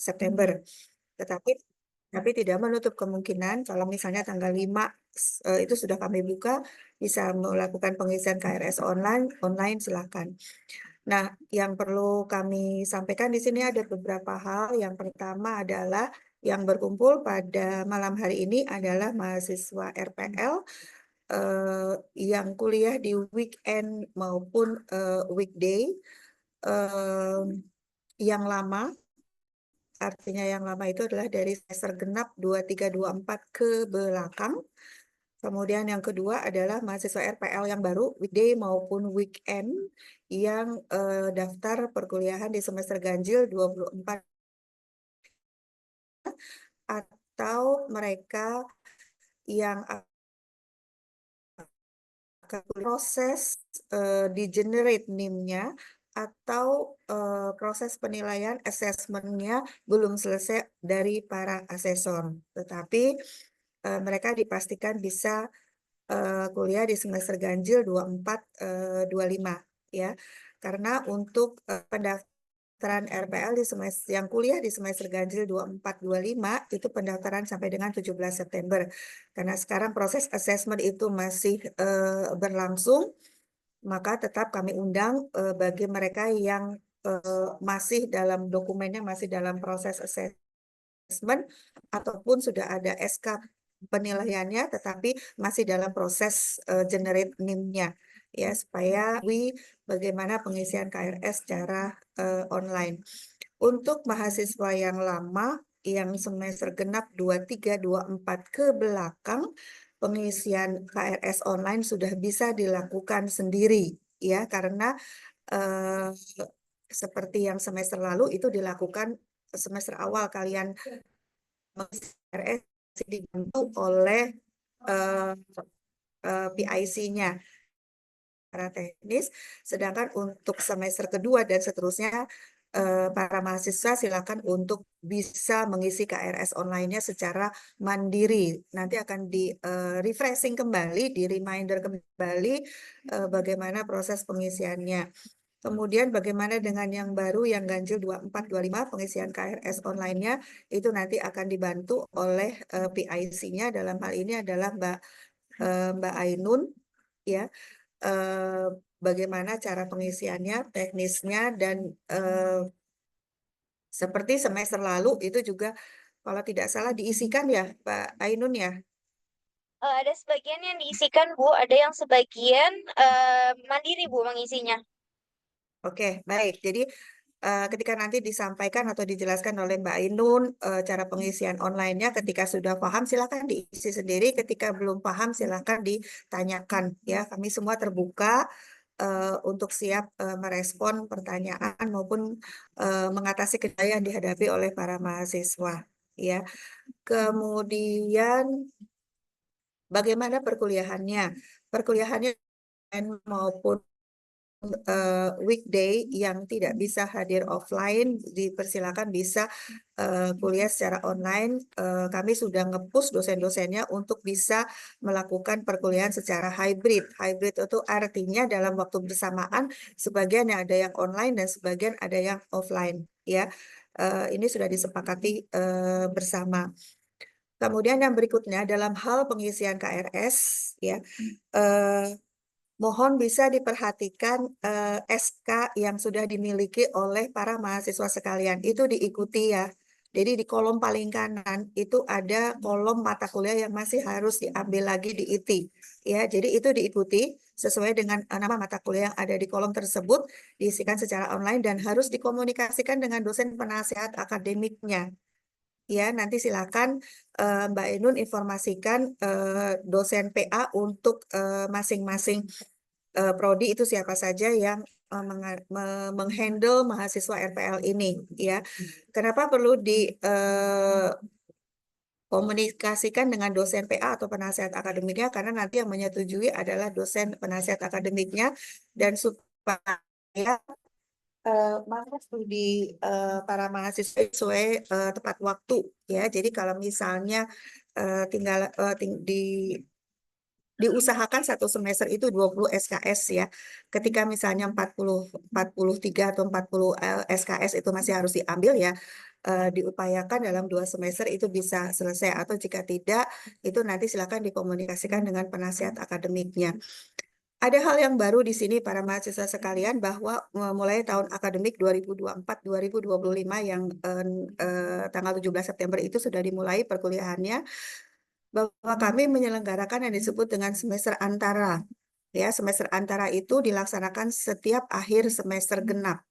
September. Tapi tidak menutup kemungkinan kalau misalnya tanggal 5 itu sudah kami buka, bisa melakukan pengisian KRS online silakan. Nah, yang perlu kami sampaikan di sini ada beberapa hal. Yang pertama adalah yang berkumpul pada malam hari ini adalah mahasiswa RPL yang kuliah di weekend maupun weekday yang lama. Artinya yang lama itu adalah dari semester genap 23-24 ke belakang. Kemudian yang kedua adalah mahasiswa RPL yang baru, weekday maupun weekend, yang daftar perkuliahan di semester ganjil 24, atau mereka yang akan proses di generate NIM-nya, atau proses penilaian asesmennya belum selesai dari para asesor. Tetapi mereka dipastikan bisa kuliah di semester ganjil 24-25 ya. Karena untuk pendaftaran RPL di semester yang kuliah di semester ganjil 24-25 itu pendaftaran sampai dengan 17 September. Karena sekarang proses assessment itu masih berlangsung, maka tetap kami undang bagi mereka yang masih dalam dokumennya masih dalam proses assessment ataupun sudah ada SK penilaiannya tetapi masih dalam proses generate NIM-nya ya, supaya bagaimana pengisian KRS secara online. Untuk mahasiswa yang lama yang semester genap 23-24 ke belakang, pengisian KRS online sudah bisa dilakukan sendiri ya, karena seperti yang semester lalu itu dilakukan semester awal kalian KRS dibantu oleh PIC-nya secara teknis, sedangkan untuk semester kedua dan seterusnya para mahasiswa silakan untuk bisa mengisi KRS online-nya secara mandiri. Nanti akan di refreshing kembali, di reminder kembali bagaimana proses pengisiannya. Kemudian bagaimana dengan yang baru yang ganjil 24-25 pengisian KRS online-nya itu nanti akan dibantu oleh PIC-nya, dalam hal ini adalah Mbak Ainun ya. Bagaimana cara pengisiannya, teknisnya, dan seperti semester lalu itu juga kalau tidak salah diisikan ya Pak Ainun ya. Ada sebagian yang diisikan, Bu. Ada yang sebagian mandiri, Bu, mengisinya. Oke, baik. Jadi ketika nanti disampaikan atau dijelaskan oleh Mbak Ainun cara pengisian online-nya, ketika sudah paham silakan diisi sendiri, ketika belum paham silakan ditanyakan ya. Kami semua terbuka untuk siap merespon pertanyaan maupun mengatasi kendala yang dihadapi oleh para mahasiswa ya. Kemudian bagaimana perkuliahannya? Perkuliahannya maupun weekday yang tidak bisa hadir offline dipersilakan bisa kuliah secara online. Kami sudah nge-push dosen-dosennya untuk bisa melakukan perkuliahan secara hybrid. Hybrid itu artinya dalam waktu bersamaan, sebagian yang ada yang online dan sebagian ada yang offline ya. Ini sudah disepakati bersama. Kemudian yang berikutnya dalam hal pengisian KRS ya, mohon bisa diperhatikan SK yang sudah dimiliki oleh para mahasiswa sekalian. Itu diikuti ya. Jadi di kolom paling kanan itu ada kolom mata kuliah yang masih harus diambil lagi di IT. Ya, jadi itu diikuti sesuai dengan nama mata kuliah yang ada di kolom tersebut, diisikan secara online dan harus dikomunikasikan dengan dosen penasihat akademiknya. Ya, nanti silakan Mbak Ainun informasikan dosen PA untuk masing-masing prodi itu siapa saja yang menghandle mahasiswa RPL ini ya. Kenapa perlu komunikasikan dengan dosen PA atau penasihat akademiknya? Karena nanti yang menyetujui adalah dosen penasihat akademiknya, dan supaya masa studi para mahasiswa sesuai tepat waktu ya. Jadi kalau misalnya tinggal diusahakan satu semester itu 20 SKS ya. Ketika misalnya 43 atau 40 SKS itu masih harus diambil ya, diupayakan dalam 2 semester itu bisa selesai, atau jika tidak, itu nanti silakan dikomunikasikan dengan penasihat akademiknya. Ada hal yang baru di sini para mahasiswa sekalian, bahwa mulai tahun akademik 2024-2025 yang tanggal 17 September itu sudah dimulai perkuliahannya, bahwa kami menyelenggarakan yang disebut dengan semester antara. Ya, semester antara itu dilaksanakan setiap akhir semester genap.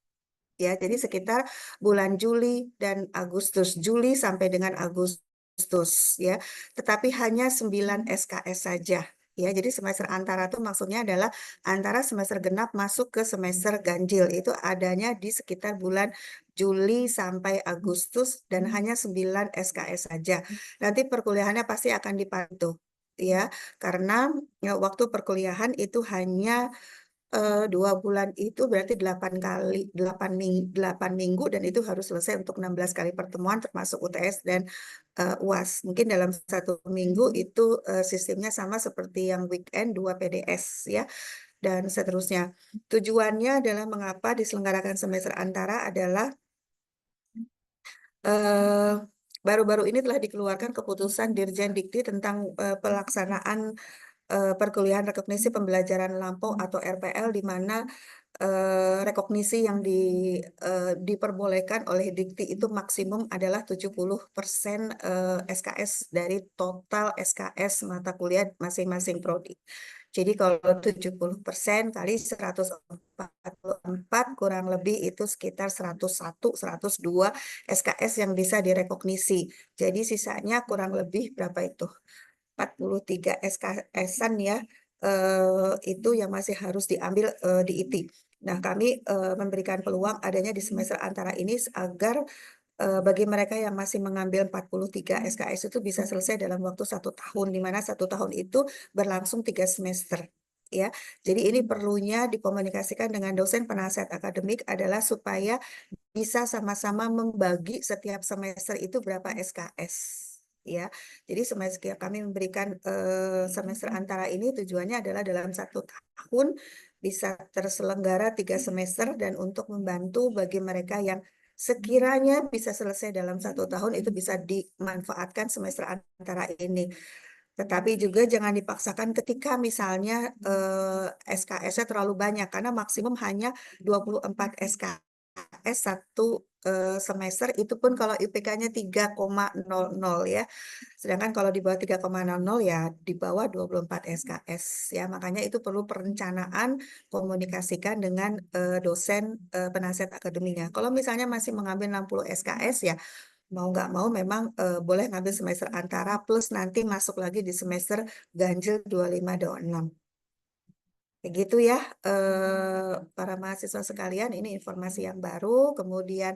Ya, jadi sekitar bulan Juli dan Agustus, Juli sampai dengan Agustus, ya. Tetapi hanya 9 SKS saja. Ya, jadi semester antara itu maksudnya adalah antara semester genap masuk ke semester ganjil. Itu adanya di sekitar bulan Juli sampai Agustus dan hanya 9 SKS saja. Nanti perkuliahannya pasti akan dipantau, ya, karena waktu perkuliahan itu hanya 2 bulan, itu berarti 8 minggu, dan itu harus selesai untuk 16 kali pertemuan termasuk UTS dan UAS. Mungkin dalam 1 minggu itu sistemnya sama seperti yang weekend 2 PDS, ya, dan seterusnya. Tujuannya adalah mengapa diselenggarakan semester antara adalah eh, baru-baru ini telah dikeluarkan keputusan Dirjen Dikti tentang pelaksanaan perkuliahan rekognisi pembelajaran lampau atau RPL, di mana rekognisi yang diperbolehkan oleh Dikti itu maksimum adalah 70% SKS dari total SKS mata kuliah masing-masing prodi. Jadi kalau 70% kali 144 kurang lebih itu sekitar 101, 102 SKS yang bisa direkognisi. Jadi sisanya kurang lebih berapa itu? 43 SKS-an, ya, itu yang masih harus diambil di IT. Nah, kami memberikan peluang adanya di semester antara ini agar bagi mereka yang masih mengambil 43 SKS itu bisa selesai dalam waktu 1 tahun, di mana 1 tahun itu berlangsung 3 semester. Ya, jadi ini perlunya dikomunikasikan dengan dosen penasihat akademik adalah supaya bisa sama-sama membagi setiap semester itu berapa SKS. Ya, jadi semester kami memberikan semester antara ini tujuannya adalah dalam 1 tahun bisa terselenggara 3 semester, dan untuk membantu bagi mereka yang sekiranya bisa selesai dalam 1 tahun itu bisa dimanfaatkan semester antara ini. Tetapi juga jangan dipaksakan ketika misalnya SKS-nya terlalu banyak, karena maksimum hanya 24 SKS satu semester, itu pun kalau IPK-nya 3,00, ya. Sedangkan kalau di bawah 3,00 ya di bawah 24 SKS, ya. Makanya itu perlu perencanaan, komunikasikan dengan dosen penasihat akademiknya. Kalau misalnya masih mengambil 60 SKS, ya mau nggak mau memang boleh ngambil semester antara plus nanti masuk lagi di semester ganjil 25-26. Begitu, ya, para mahasiswa sekalian, ini informasi yang baru. Kemudian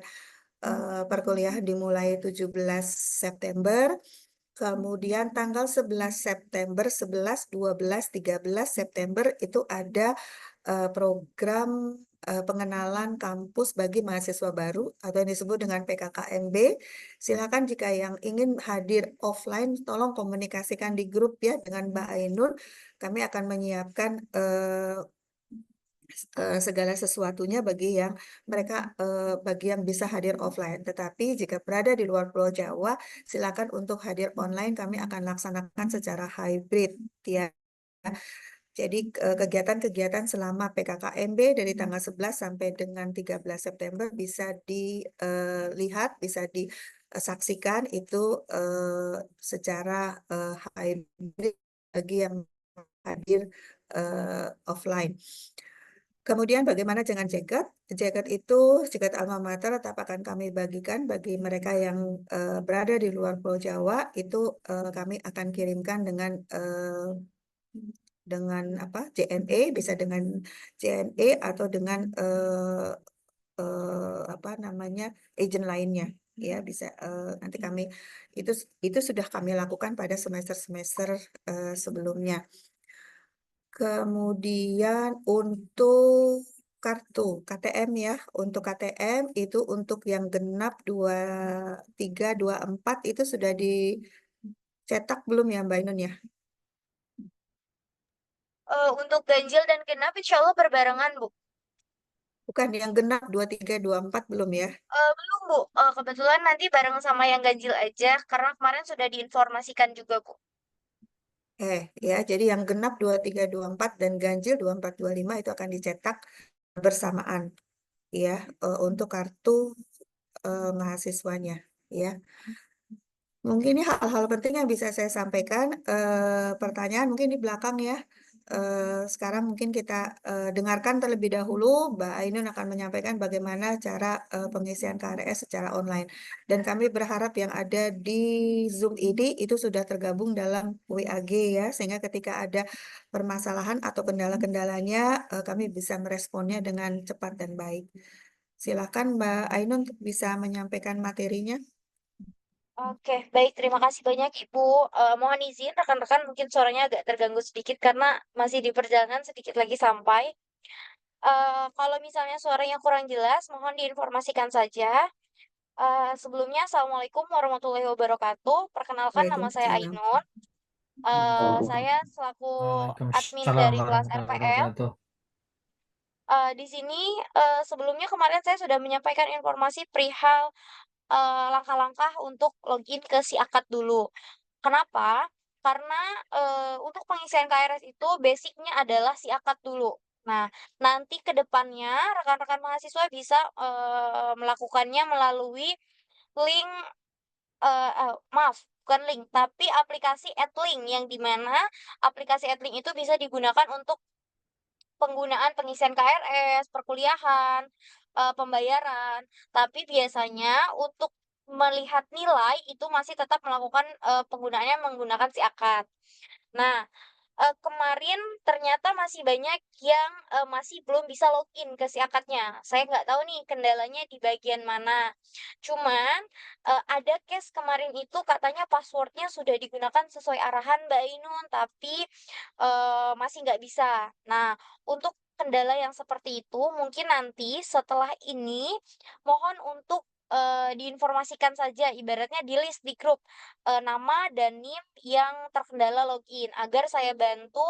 perkuliahan dimulai 17 September. Kemudian tanggal 11 September, 11, 12, 13 September itu ada program pengenalan kampus bagi mahasiswa baru atau yang disebut dengan PKKMB. Silakan jika yang ingin hadir offline, tolong komunikasikan di grup, ya, dengan Mbak Ainur. Kami akan menyiapkan segala sesuatunya bagi yang bagi yang bisa hadir offline. Tetapi jika berada di luar Pulau Jawa, silakan untuk hadir online, kami akan laksanakan secara hybrid, ya. Jadi kegiatan-kegiatan selama PKKMB dari tanggal 11 sampai dengan 13 September bisa dilihat, bisa disaksikan itu secara hybrid bagi yang hadir offline. Kemudian bagaimana dengan jaket? Jaket itu, jaket alma mater tetap akan kami bagikan bagi mereka yang berada di luar Pulau Jawa. Itu kami akan kirimkan dengan apa, JNE, bisa dengan JNE atau dengan apa namanya, agent lainnya, ya, bisa nanti kami itu sudah kami lakukan pada semester-semester sebelumnya. Kemudian untuk kartu KTM, ya, untuk KTM itu untuk yang genap 23, 24 itu sudah dicetak belum, ya, Mbak Ainun, ya? Untuk ganjil dan genap insya Allah berbarengan, Bu. Bukan yang genap 2324 belum ya? Belum, Bu. Kebetulan nanti bareng sama yang ganjil aja, karena kemarin sudah diinformasikan juga, Bu. Ya, jadi yang genap 2324 dan ganjil 2425 itu akan dicetak bersamaan ya, untuk kartu mahasiswanya ya. Mungkin ini hal-hal penting yang bisa saya sampaikan. Pertanyaan mungkin di belakang ya. Sekarang mungkin kita dengarkan terlebih dahulu. Mbak Ainun akan menyampaikan bagaimana cara pengisian KRS secara online. Dan kami berharap yang ada di Zoom ini itu sudah tergabung dalam WAG ya, sehingga ketika ada permasalahan atau kendala-kendalanya, kami bisa meresponnya dengan cepat dan baik. Silakan Mbak Ainun untuk bisa menyampaikan materinya. Oke, baik. Terima kasih banyak, Ibu. Mohon izin, rekan-rekan mungkin suaranya agak terganggu sedikit karena masih di perjalanan sedikit lagi sampai. Kalau misalnya suaranya kurang jelas, mohon diinformasikan saja. Sebelumnya, Assalamualaikum warahmatullahi wabarakatuh. Perkenalkan, nama saya Waalaikumsalam. Ainun. Saya selaku admin Waalaikumsalam dari kelas warahmatullahi RPL. wabarakatuh. Di sini sebelumnya kemarin saya sudah menyampaikan informasi perihal langkah-langkah untuk login ke si akad dulu. Kenapa? Karena untuk pengisian KRS itu basicnya adalah si akad dulu. Nah, nanti ke depannya rekan-rekan mahasiswa bisa melakukannya melalui link, maaf, bukan link, tapi aplikasi Adlink yang dimana aplikasi Adlink itu bisa digunakan untuk penggunaan pengisian KRS, perkuliahan, pembayaran. Tapi biasanya untuk melihat nilai itu masih tetap melakukan, penggunaannya menggunakan si akad. Nah, kemarin ternyata masih banyak yang, masih belum bisa login ke si akadnya. Saya nggak tahu nih kendalanya di bagian mana. Cuman, ada case kemarin itu katanya password-nya sudah digunakan sesuai arahan Mbak Ainun, tapi, masih nggak bisa. Nah, untuk kendala yang seperti itu mungkin nanti setelah ini mohon untuk, diinformasikan saja, ibaratnya di-list di grup, nama dan NIM yang terkendala login, agar saya bantu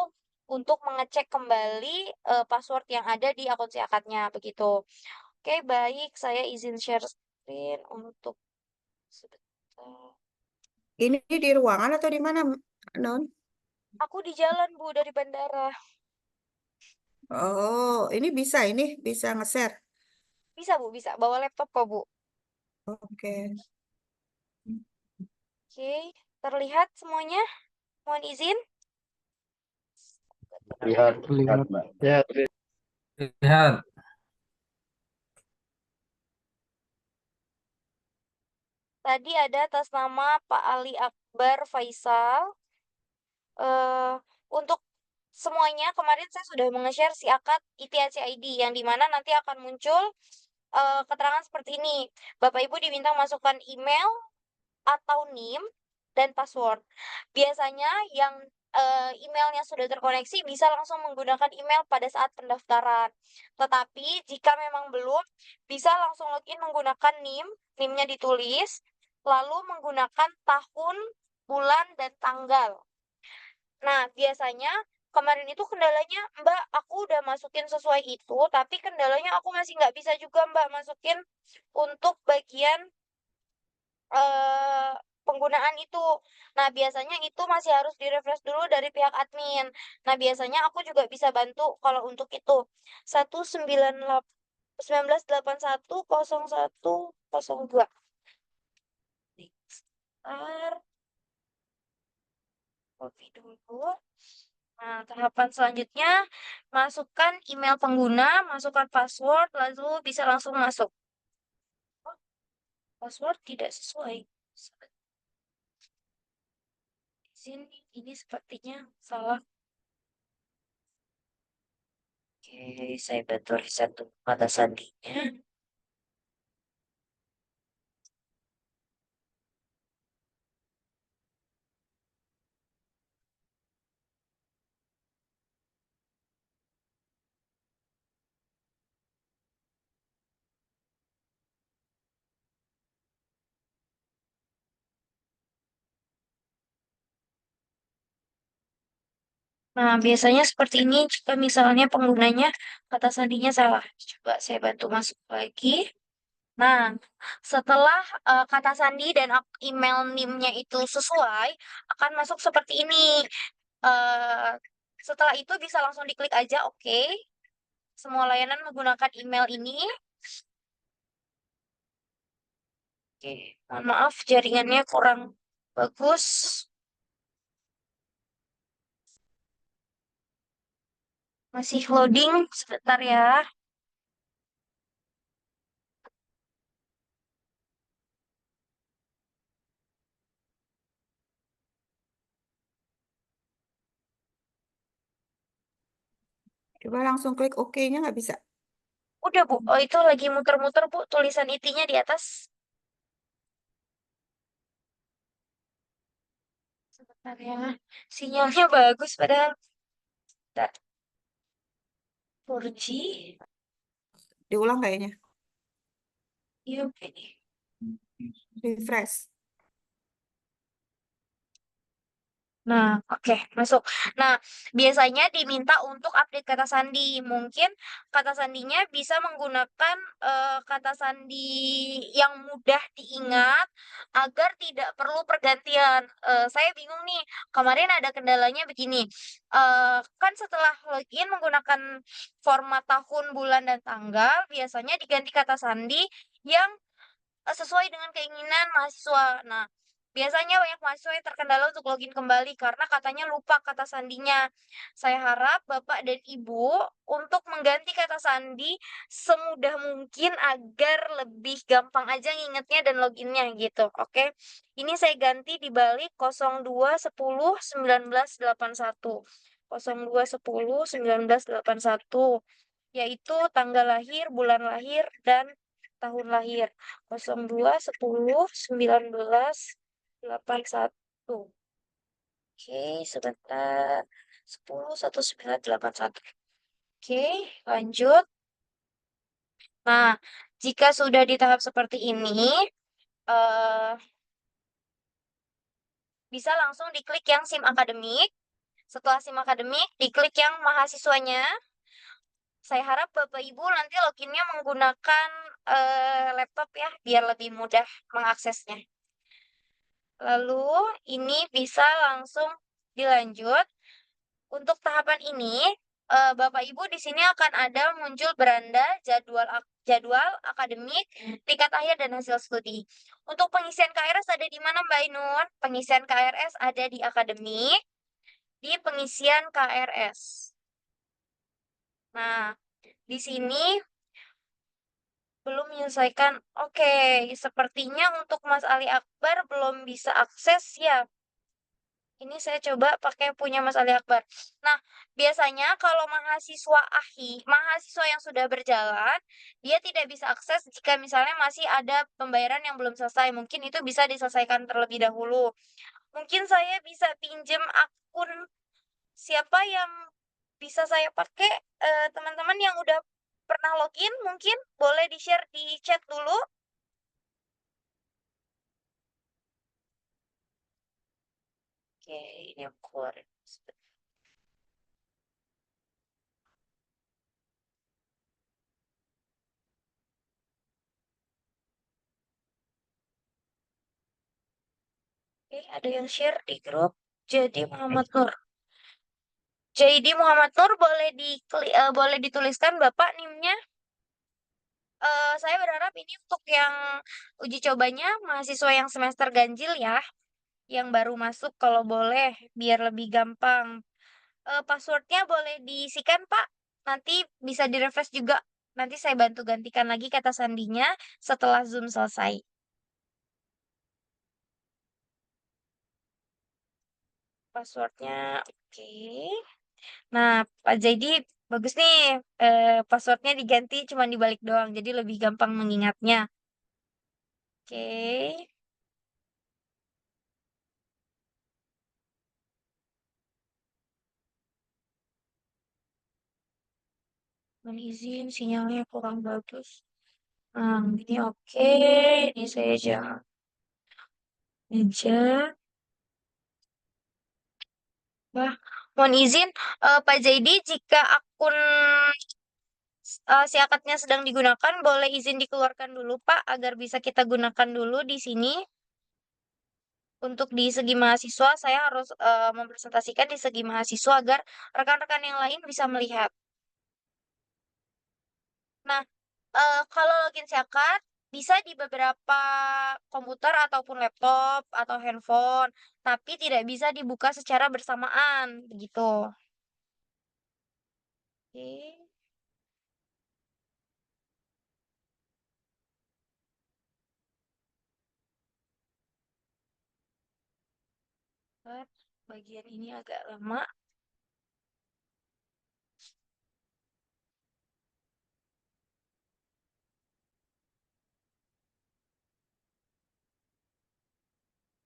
untuk mengecek kembali, password yang ada di akun si akadnya, begitu. Oke, baik, saya izin share screen untuk sebentar. Ini di ruangan atau di mana, Non? Aku di jalan, Bu, dari bandara. Oh, ini bisa nge-share. Bisa, Bu, bisa. Bawa laptop kok, Bu. Oke. Oke, terlihat semuanya? Mohon izin. Lihat, lihat, Lihat, Mbak. ya, lihat. Tadi ada atas nama Pak Ali Akbar Faisal. Untuk semuanya kemarin saya sudah menge-share si akad ITHC ID yang dimana nanti akan muncul keterangan seperti ini. Bapak Ibu diminta masukkan email atau NIM dan password. Biasanya yang emailnya sudah terkoneksi bisa langsung menggunakan email pada saat pendaftaran. Tetapi jika memang belum, bisa langsung login menggunakan NIM, NIM-nya ditulis, lalu menggunakan tahun, bulan, dan tanggal. Nah, biasanya kemarin itu kendalanya, Mbak, aku udah masukin sesuai itu, tapi kendalanya aku masih nggak bisa juga, Mbak, masukin untuk bagian eh penggunaan itu. Nah, biasanya itu masih harus direfresh dulu dari pihak admin. Nah, biasanya aku juga bisa bantu kalau untuk itu. 1981010102. Bentar, copy dulu. Nah, tahapan selanjutnya, masukkan email pengguna, masukkan password, lalu bisa langsung masuk. Oh, password tidak sesuai. Di sini, ini sepertinya salah. Oke, saya bantu riset dulu kata sandinya. Nah, biasanya seperti ini jika misalnya penggunanya kata sandinya salah. Coba saya bantu masuk lagi. Nah, setelah kata sandi dan email NIM-nya itu sesuai, akan masuk seperti ini. Eh, Setelah itu bisa langsung diklik aja, oke. Semua layanan menggunakan email ini. Oke, mohon maaf jaringannya kurang bagus. Masih loading, sebentar ya. Coba langsung klik OK-nya nggak bisa. Udah, Bu. Oh, itu lagi muter-muter, Bu, tulisan IT-nya di atas. Sebentar ya. Sinyalnya bagus padahal. Bentar. 4G. Diulang kayaknya. Iya, oke. Refresh. Nah, oke, masuk. Nah, biasanya diminta untuk update kata sandi. Mungkin kata sandinya bisa menggunakan kata sandi yang mudah diingat agar tidak perlu pergantian. Saya bingung nih, kemarin ada kendalanya begini. Kan setelah login menggunakan format tahun, bulan, dan tanggal, biasanya diganti kata sandi yang sesuai dengan keinginan mahasiswa. Nah, biasanya banyak mahasiswa yang terkendala untuk login kembali karena katanya lupa kata sandinya. Saya harap Bapak dan Ibu untuk mengganti kata sandi semudah mungkin agar lebih gampang aja ngingetnya dan loginnya gitu. Oke. Ini saya ganti di balik 02 10 19 81. 02 10 19 81, yaitu tanggal lahir, bulan lahir, dan tahun lahir. 02 10 19 81. Oke, sebentar. 10 19 81. Oke, lanjut. Nah, jika sudah di tahap seperti ini, eh, bisa langsung diklik yang SIM akademik. Setelah SIM akademik, diklik yang mahasiswanya. Saya harap Bapak Ibu nanti loginnya menggunakan laptop ya, biar lebih mudah mengaksesnya. Lalu ini bisa langsung dilanjut. Untuk tahapan ini, Bapak Ibu di sini akan ada muncul beranda jadwal akademik, tingkat akhir dan hasil studi. Untuk pengisian KRS ada di mana Mbak Ainun? Pengisian KRS ada di akademik, di pengisian KRS. Nah, di sini belum menyelesaikan. Oke, sepertinya untuk Mas Ali Akbar belum bisa akses ya. Ini saya coba pakai punya Mas Ali Akbar. Nah, biasanya kalau mahasiswa yang sudah berjalan, dia tidak bisa akses jika misalnya masih ada pembayaran yang belum selesai. Mungkin itu bisa diselesaikan terlebih dahulu. Mungkin saya bisa pinjam akun siapa yang bisa saya pakai. Teman-teman yang udah pernah login, mungkin boleh di-share di chat dulu. Oke, ini aku keluarin. Oke, ada yang share di grup. Jadi Muhammad Nur. Jadi Muhammad Nur boleh dituliskan Bapak NIM-nya. Saya berharap ini untuk yang uji cobanya mahasiswa yang semester ganjil ya, yang baru masuk kalau boleh biar lebih gampang. Passwordnya boleh diisikan Pak. Nanti bisa direfresh juga. Nanti saya bantu gantikan lagi kata sandinya setelah Zoom selesai. Passwordnya oke. Nah, Pak Zaidi bagus nih. Passwordnya diganti cuma dibalik doang, jadi lebih gampang mengingatnya. Oke. Mohon izin, sinyalnya kurang bagus. Nah, ini oke. Ini saya jangan aja. Wah, Mohon izin, Pak Zaidi, jika akun si akadnya sedang digunakan, boleh izin dikeluarkan dulu, Pak, agar bisa kita gunakan dulu di sini. Untuk di segi mahasiswa, saya harus mempresentasikan di segi mahasiswa agar rekan-rekan yang lain bisa melihat. Nah, kalau login Siakat bisa di beberapa komputer ataupun laptop atau handphone, tapi tidak bisa dibuka secara bersamaan, begitu. Oke. Bagian ini agak lama.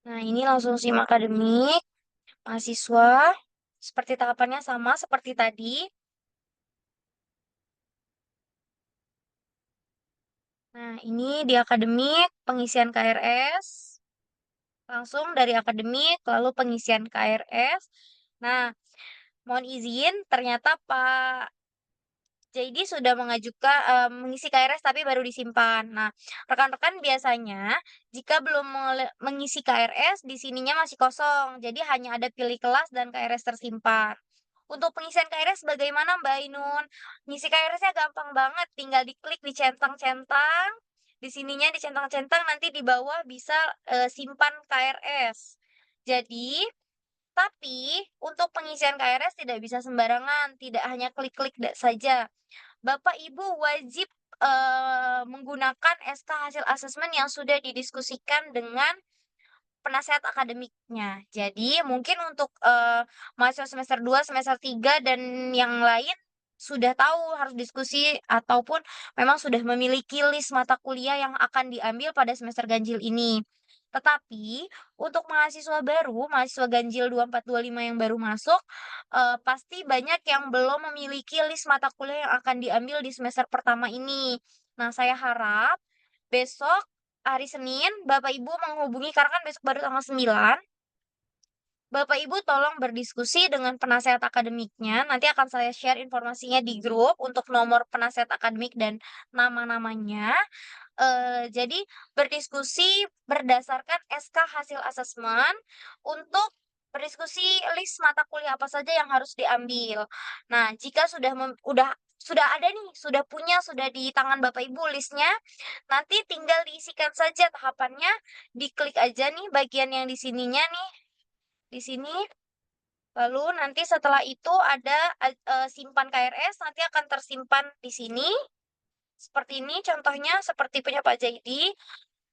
Nah, ini langsung SIM akademik, mahasiswa. Seperti tahapannya sama seperti tadi. Nah, ini di akademik, pengisian KRS. Langsung dari akademik, lalu pengisian KRS. Nah, mohon izin, ternyata Pak jadi sudah mengajukan mengisi KRS tapi baru disimpan. Nah, rekan-rekan biasanya jika belum mengisi KRS di sininya masih kosong. Jadi hanya ada pilih kelas dan KRS tersimpan. Untuk pengisian KRS bagaimana Mbak Ainun? Ngisi KRS-nya gampang banget, tinggal diklik dicentang-centang. Di sininya dicentang-centang nanti di bawah bisa simpan KRS. Jadi tapi untuk pengisian KRS tidak bisa sembarangan, tidak hanya klik-klik saja. Bapak Ibu wajib menggunakan SK hasil asesmen yang sudah didiskusikan dengan penasehat akademiknya. Jadi mungkin untuk mahasiswa semester 2, semester 3 dan yang lain sudah tahu harus diskusi ataupun memang sudah memiliki list mata kuliah yang akan diambil pada semester ganjil ini. Tetapi untuk mahasiswa baru, mahasiswa ganjil 2425 yang baru masuk, pasti banyak yang belum memiliki list mata kuliah yang akan diambil di semester pertama ini. Nah, saya harap besok hari Senin Bapak Ibu menghubungi karena kan besok baru tanggal 9. Bapak Ibu tolong berdiskusi dengan penasehat akademiknya. Nanti akan saya share informasinya di grup untuk nomor penasehat akademik dan nama-namanya. Jadi berdiskusi berdasarkan SK hasil asesmen untuk berdiskusi list mata kuliah apa saja yang harus diambil. Nah, jika sudah ada nih, sudah di tangan Bapak Ibu listnya, nanti tinggal diisikan saja tahapannya, diklik aja nih bagian yang di sininya nih, di sini. Lalu nanti setelah itu ada simpan KRS, nanti akan tersimpan di sini. Seperti ini contohnya, seperti punya Pak Jaidi.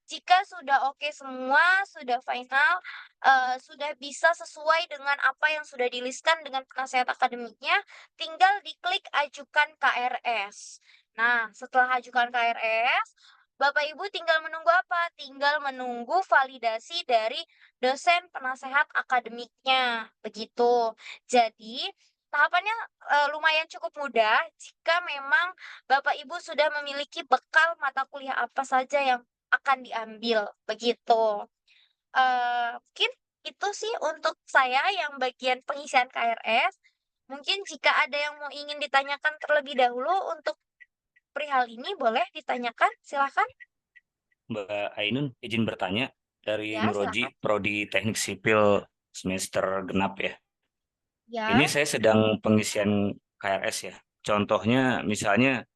Jika sudah oke semua, sudah final, sudah bisa sesuai dengan apa yang sudah dilistkan dengan penasehat akademiknya, tinggal diklik ajukan KRS. Nah, setelah ajukan KRS, Bapak Ibu tinggal menunggu apa? Tinggal menunggu validasi dari dosen penasehat akademiknya. Begitu. Jadi, tahapannya lumayan cukup mudah jika memang Bapak Ibu sudah memiliki bekal mata kuliah apa saja yang akan diambil, begitu. Mungkin itu sih untuk saya yang bagian pengisian KRS. Mungkin jika ada yang mau ingin ditanyakan terlebih dahulu untuk perihal ini, boleh ditanyakan, silakan. Mbak Ainun, izin bertanya dari Ya, Nuroji, silakan. Prodi Teknik Sipil semester genap ya. Ya, Ini saya sedang pengisian KRS ya. Contohnya misalnya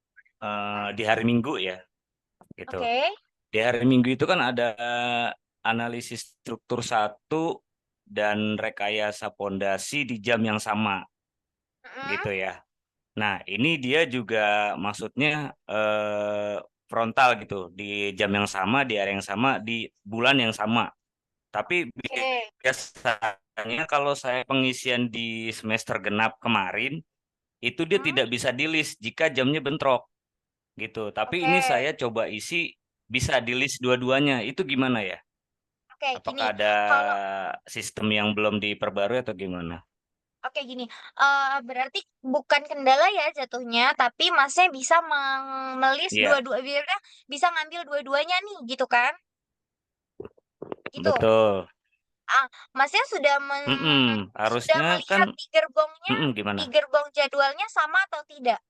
di hari Minggu ya, gitu. oke. Di hari Minggu itu kan ada analisis struktur satu dan rekayasa pondasi di jam yang sama, Mm-mm. gitu ya. Nah, ini dia juga maksudnya frontal gitu, di jam yang sama, di area yang sama, di bulan yang sama. Tapi Oke, biasanya kalau saya pengisian di semester genap kemarin, itu dia Hmm, tidak bisa di list jika jamnya bentrok gitu. Tapi oke, ini saya coba isi bisa di list dua-duanya. Itu gimana ya? oke. Gini, Apakah ada kalau sistem yang belum diperbarui atau gimana? Oke gini, berarti bukan kendala ya jatuhnya, tapi Masnya bisa melis Iya, dua-dua biarnya bisa ngambil dua-duanya nih, gitu kan? Gitu. betul. Masnya sudah sudah Harusnya melihat kan di gimana? gerbong jadwalnya sama atau tidak?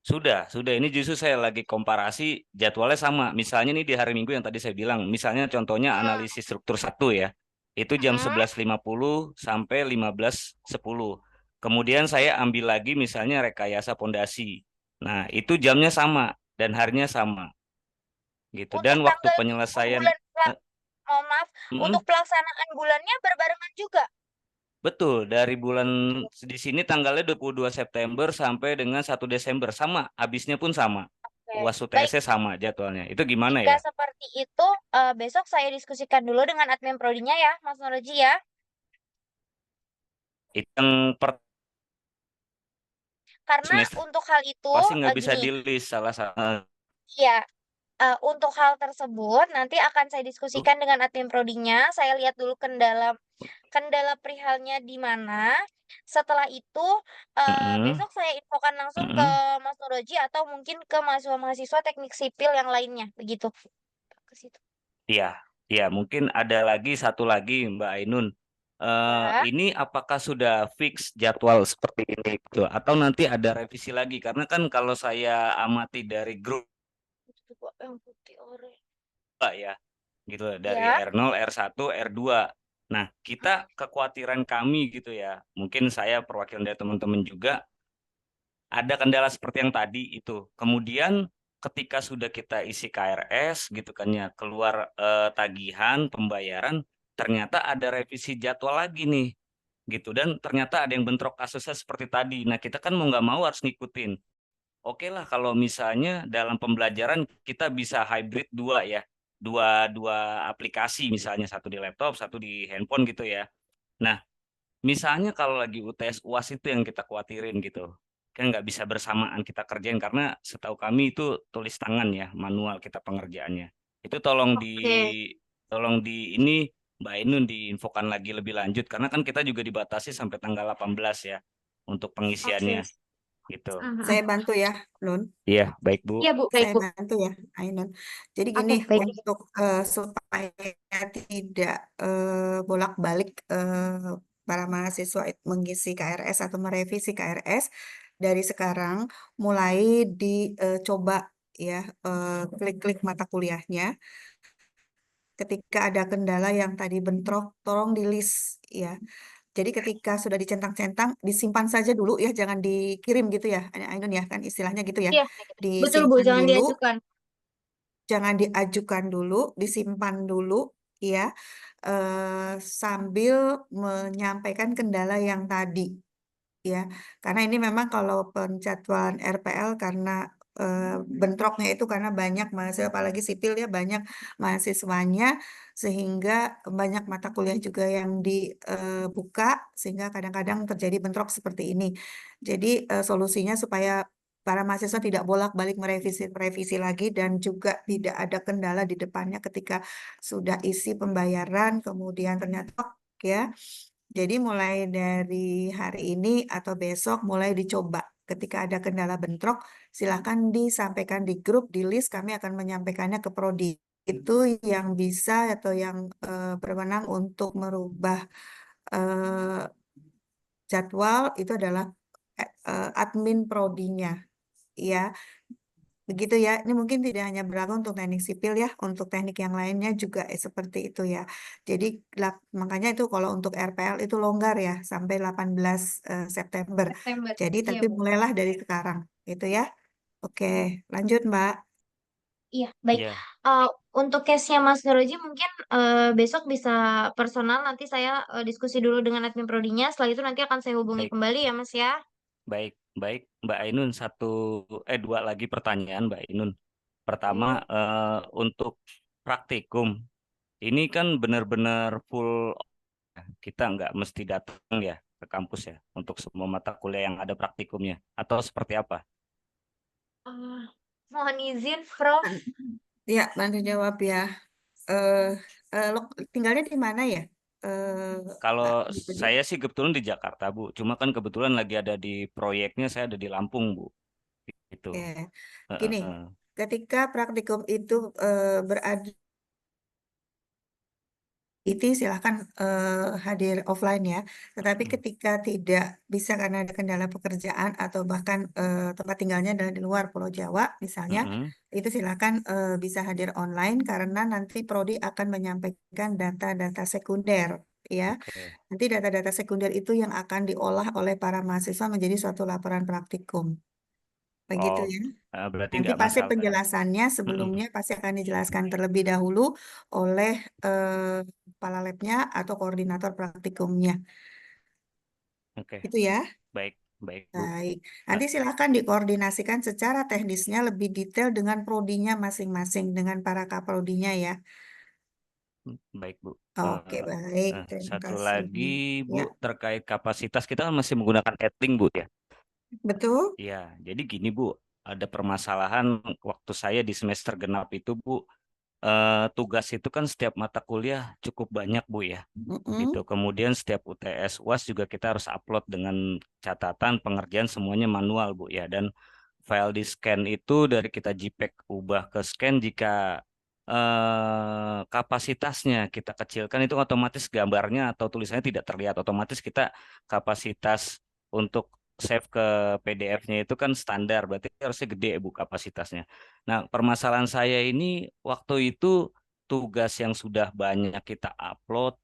Sudah. Ini justru saya lagi komparasi jadwalnya sama. Misalnya nih di hari Minggu yang tadi saya bilang, misalnya contohnya Hmm, analisis struktur 1 ya. Itu jam mm-mm, 11.50 sampai 15.10. Kemudian saya ambil lagi misalnya rekayasa pondasi. Nah, itu jamnya sama dan harinya sama gitu. Dan Untuk waktu tanggal minggu penyelesaian bulan, eh, mohon maaf, mm, untuk pelaksanaan bulannya berbarengan juga. betul, dari bulan di sini tanggalnya 22 September sampai dengan 1 Desember sama, habisnya pun sama. Oke, UAS baik. UTS-nya sama jadwalnya. Itu gimana Jika ya? seperti itu, besok saya diskusikan dulu dengan admin prodinya ya, Mas Nuroji ya. Itu yang per Karena semester untuk hal itu, pasti nggak bisa gini, di list salah satu. ya, untuk hal tersebut nanti akan saya diskusikan dengan admin prodinya. Saya lihat dulu kendala kendala perihalnya di mana. Setelah itu, Mm-mm, besok saya infokan langsung ke mm-mm. Mas Nuroji atau mungkin ke mahasiswa-mahasiswa teknik sipil yang lainnya, begitu. Ke situ. Iya, iya mungkin ada lagi satu lagi Mbak Ainun. Ya. Ini apakah sudah fix jadwal seperti ini gitu atau nanti ada revisi lagi? Karena kan kalau saya amati dari grup Itu kok yang putih oranye. Pak, ya, gitu dari Ya. R0, R1, R2. Nah, kita kekhawatiran kami gitu ya. Mungkin saya perwakilan dari teman-teman juga ada kendala seperti yang tadi itu. Kemudian ketika sudah kita isi KRS gitu kan ya, keluar tagihan pembayaran, ternyata ada revisi jadwal lagi nih gitu dan ternyata ada yang bentrok kasusnya seperti tadi. Nah, kita kan mau nggak mau harus ngikutin. Oke lah kalau misalnya dalam pembelajaran kita bisa hybrid dua ya. Dua aplikasi misalnya satu di laptop, satu di handphone gitu ya. Nah, misalnya kalau lagi UTS UAS itu yang kita khawatirin gitu. Kan nggak bisa bersamaan kita kerjain karena setahu kami itu tulis tangan ya, manual kita pengerjaannya. Itu Oke. tolong di ini Mbak Ainun diinfokan lagi lebih lanjut karena kan kita juga dibatasi sampai tanggal 18 ya untuk pengisiannya Oke. gitu. Saya bantu ya, Nun. Iya, baik Bu. Iya, Bu. Baik, Saya Bu. bantu ya, Ainun. Jadi gini, Oke, baik. untuk supaya tidak bolak-balik para mahasiswa mengisi KRS atau merevisi KRS dari sekarang, mulai dicoba ya, klik-klik mata kuliahnya. Ketika ada kendala yang tadi bentrok, tolong di list ya. Jadi ketika sudah dicentang-centang, disimpan saja dulu ya, jangan dikirim gitu ya, Ainun ya, kan istilahnya gitu ya. Iya, betul, Bu. Disimpan Jangan dulu, diajukan. jangan diajukan dulu, disimpan dulu ya, sambil menyampaikan kendala yang tadi ya. Karena ini memang kalau penjadwalan RPL karena bentroknya itu karena banyak mahasiswa, apalagi sipil ya, banyak mahasiswanya, sehingga banyak mata kuliah juga yang dibuka, sehingga kadang-kadang terjadi bentrok seperti ini. Jadi solusinya supaya para mahasiswa tidak bolak-balik merevisi lagi dan juga tidak ada kendala di depannya ketika sudah isi pembayaran, kemudian ternyata ya. Jadi mulai dari hari ini atau besok mulai dicoba. Ketika ada kendala bentrok, silakan disampaikan di grup, di list, kami akan menyampaikannya ke prodi. Itu yang bisa atau yang berwenang untuk merubah eh, jadwal itu adalah admin prodinya. Ya, begitu ya. Ini mungkin tidak hanya berlaku untuk teknik sipil ya, untuk teknik yang lainnya juga seperti itu ya. Jadi makanya itu kalau untuk RPL itu longgar ya sampai 18 September. September. Jadi Iya, tapi Bu. mulailah dari sekarang gitu ya. Oke, lanjut Mbak. Iya, baik. Iya, Eh, untuk case-nya Mas Nuroji mungkin besok bisa personal. Nanti saya diskusi dulu dengan admin prodinya. Setelah itu nanti akan saya hubungi baik. kembali ya, Mas ya. Baik, baik Mbak Ainun dua lagi pertanyaan Mbak Ainun. Pertama Hmm. untuk praktikum ini kan benar-benar full kita nggak mesti datang ya ke kampus ya untuk semua mata kuliah yang ada praktikumnya atau seperti apa? Eh, mohon izin, Prof. Ya, bantu jawab ya. Eh tinggalnya di mana ya? Kalau Mbak Budi? saya sih kebetulan di Jakarta Bu, cuma kan kebetulan lagi ada di proyeknya saya ada di Lampung Bu, itu. Ya, gini, ketika praktikum itu berada silahkan hadir offline ya. Tetapi Hmm. ketika tidak bisa karena ada kendala pekerjaan atau bahkan tempat tinggalnya adalah di luar Pulau Jawa misalnya, Mm-mm. itu silahkan bisa hadir online karena nanti Prodi akan menyampaikan data-data sekunder ya. Oke. Nanti data-data sekunder itu yang akan diolah oleh para mahasiswa menjadi suatu laporan praktikum. Begitu Oh, ya. berarti Nanti nggak pasti masalah. penjelasannya Mm-mm. sebelumnya pasti akan dijelaskan terlebih dahulu oleh kepala labnya atau koordinator praktikumnya. Oke, Itu ya. baik, baik Bu. Baik. Eh, Nanti silakan dikoordinasikan secara teknisnya lebih detail dengan prodinya masing-masing, dengan para kaprodinya ya. Baik Bu. Oke, baik. Terima Satu kasih. lagi Ya, Bu terkait kapasitas kita kan masih menggunakan Edlink Bu ya. betul. Iya, jadi gini Bu, ada permasalahan waktu saya di semester genap itu Bu, tugas itu kan setiap mata kuliah cukup banyak Bu ya. Gitu. Mm-mm. Kemudian setiap UTS UAS juga kita harus upload dengan catatan pengerjaan semuanya manual Bu ya. Dan file di scan itu dari kita JPEG ubah ke scan jika kapasitasnya kita kecilkan itu otomatis gambarnya atau tulisannya tidak terlihat. Otomatis kita kapasitas untuk save ke PDF-nya itu kan standar, berarti harusnya gede Bu kapasitasnya. Nah, permasalahan saya ini waktu itu tugas yang sudah banyak kita upload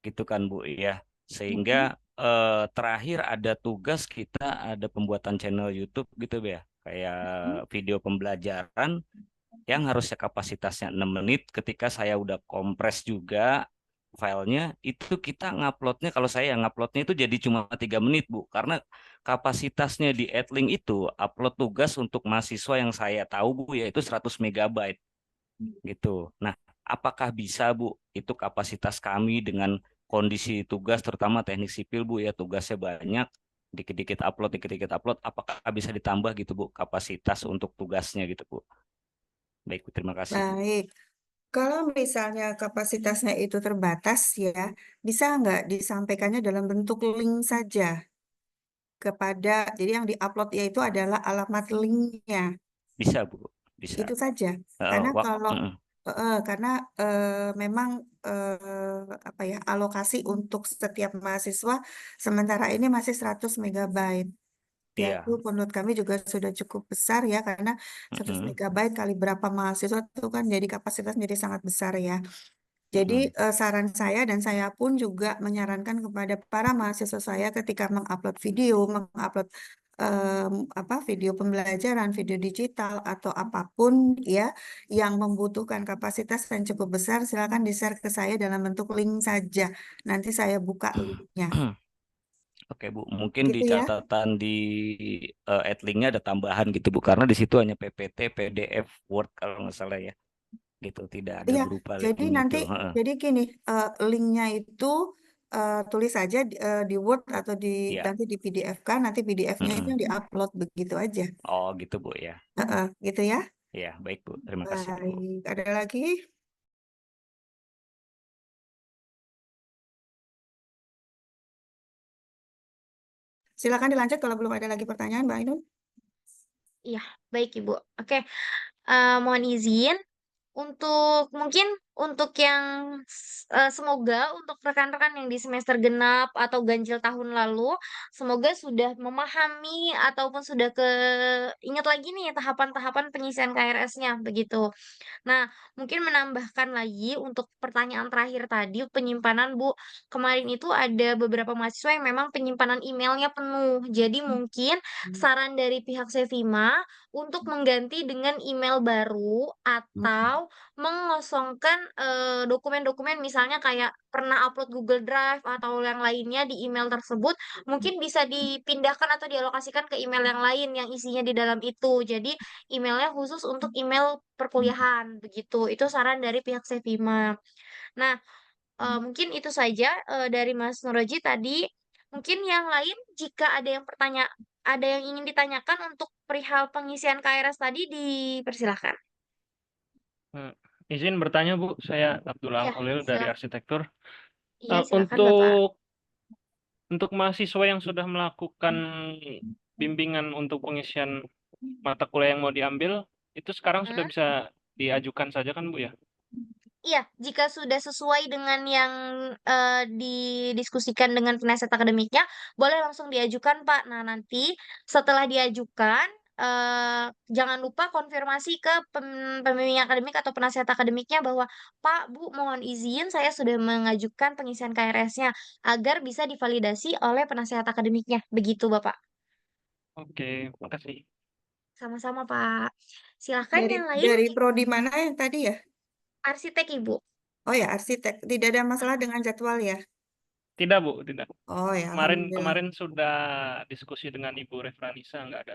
gitu kan Bu ya. Sehingga Mm-mm. terakhir ada tugas kita ada pembuatan channel YouTube gitu Bu ya. Kayak video pembelajaran yang harusnya kapasitasnya 6 menit ketika saya udah kompres juga filenya itu kita nguploadnya kalau saya nguploadnya itu jadi cuma 3 menit Bu karena kapasitasnya di Edlink itu upload tugas untuk mahasiswa yang saya tahu Bu yaitu 100 megabyte gitu. Nah, apakah bisa Bu itu kapasitas kami dengan kondisi tugas terutama teknik sipil Bu ya tugasnya banyak dikit-dikit upload apakah bisa ditambah gitu Bu kapasitas untuk tugasnya gitu Bu. Baik, Bu, terima kasih Bu. Baik. Kalau misalnya kapasitasnya itu terbatas ya, bisa nggak disampaikannya dalam bentuk link saja kepada, jadi yang diupload yaitu adalah alamat linknya. Bisa, Bu. Bisa. Itu saja. Karena kalau Mm-mm. karena memang apa ya alokasi untuk setiap mahasiswa sementara ini masih 100 megabyte. Yaitu Iya. menurut kami juga sudah cukup besar ya karena 100 Mm-mm. megabyte kali berapa mahasiswa itu kan jadi kapasitas menjadi sangat besar ya. Jadi Mm-mm. saran saya dan saya pun juga menyarankan kepada para mahasiswa saya ketika mengupload video, mengupload apa video pembelajaran, video digital atau apapun ya yang membutuhkan kapasitas yang cukup besar, silakan di-share ke saya dalam bentuk link saja. Nanti saya buka linknya. Oke, Bu. Mungkin di Gitu ya. catatan di Edlinknya ada tambahan gitu, Bu. Karena di situ hanya PPT, PDF, Word kalau nggak salah ya. Gitu. Tidak ada Iya, berupa jadi link nanti itu. Heeh. jadi gini, linknya itu tulis saja di Word atau Iya. nanti di PDF kan, nanti PDF-nya itu Mm-mm. yang diupload begitu aja. Oh, gitu, Bu ya. Gitu ya. Iya, baik, Bu. Terima kasih, Bu. Baik, ada lagi? Silakan dilanjut kalau belum ada lagi pertanyaan, Mbak Ainun. Iya, baik Ibu. Oke, mohon izin mungkin untuk yang semoga untuk rekan-rekan yang di semester genap atau ganjil tahun lalu, semoga sudah memahami ataupun sudah ingat lagi nih tahapan-tahapan penyisian KRS-nya begitu. Nah, mungkin menambahkan lagi untuk pertanyaan terakhir tadi, penyimpanan Bu. Kemarin itu ada beberapa mahasiswa yang memang penyimpanan emailnya penuh. Jadi mungkin saran dari pihak Sevima untuk mengganti dengan email baru atau mengosongkan dokumen-dokumen misalnya kayak pernah upload Google Drive atau yang lainnya di email tersebut, mungkin bisa dipindahkan atau dialokasikan ke email yang lain yang isinya di dalam itu. Jadi emailnya khusus untuk email perkuliahan, begitu. Itu saran dari pihak Sevima. Nah, mungkin itu saja, dari Mas Nuroji tadi. Mungkin yang lain jika ada yang ingin ditanyakan untuk perihal pengisian KRS tadi dipersilahkan. Eh, Izin bertanya Bu, saya Abdullah Iya, Holil dari silakan. Arsitektur. Iya, silakan Bapak. Untuk mahasiswa yang sudah melakukan bimbingan untuk pengisian mata kuliah yang mau diambil, itu sekarang sudah Mhm. bisa diajukan saja kan Bu ya? Iya, jika sudah sesuai dengan yang didiskusikan dengan penasihat akademiknya, boleh langsung diajukan, Pak. Nah, nanti setelah diajukan, jangan lupa konfirmasi ke pembimbing akademik atau penasihat akademiknya bahwa, Pak, Bu, mohon izin saya sudah mengajukan pengisian KRS-nya agar bisa divalidasi oleh penasihat akademiknya. Begitu, Bapak. Oke, makasih. Sama-sama, Pak. Silakan Dari yang lain, dari prodi mana yang tadi ya? arsitek, Ibu. Oh ya, arsitek. Tidak ada masalah dengan jadwal ya? Tidak, Bu, tidak. Oh ya, Kemarin alhamdulillah. kemarin sudah diskusi dengan Ibu Refranisa, nggak ada.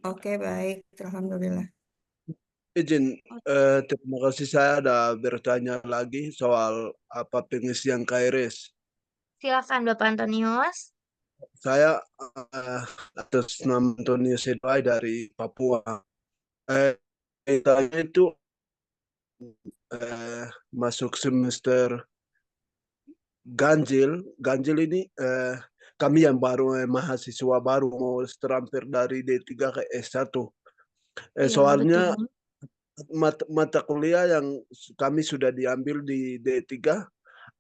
Oke, baik. Alhamdulillah. Izin, terima kasih, saya ada bertanya lagi soal apa pengisian KRS. Silakan, Bapak Antonius. Saya atas nama Antonius Edwai dari Papua. Saya itu masuk semester ganjil. Ganjil ini kami yang baru mahasiswa baru mau transfer dari D3 ke S1. Iya, Soalnya betul. mata kuliah yang kami sudah diambil di D3,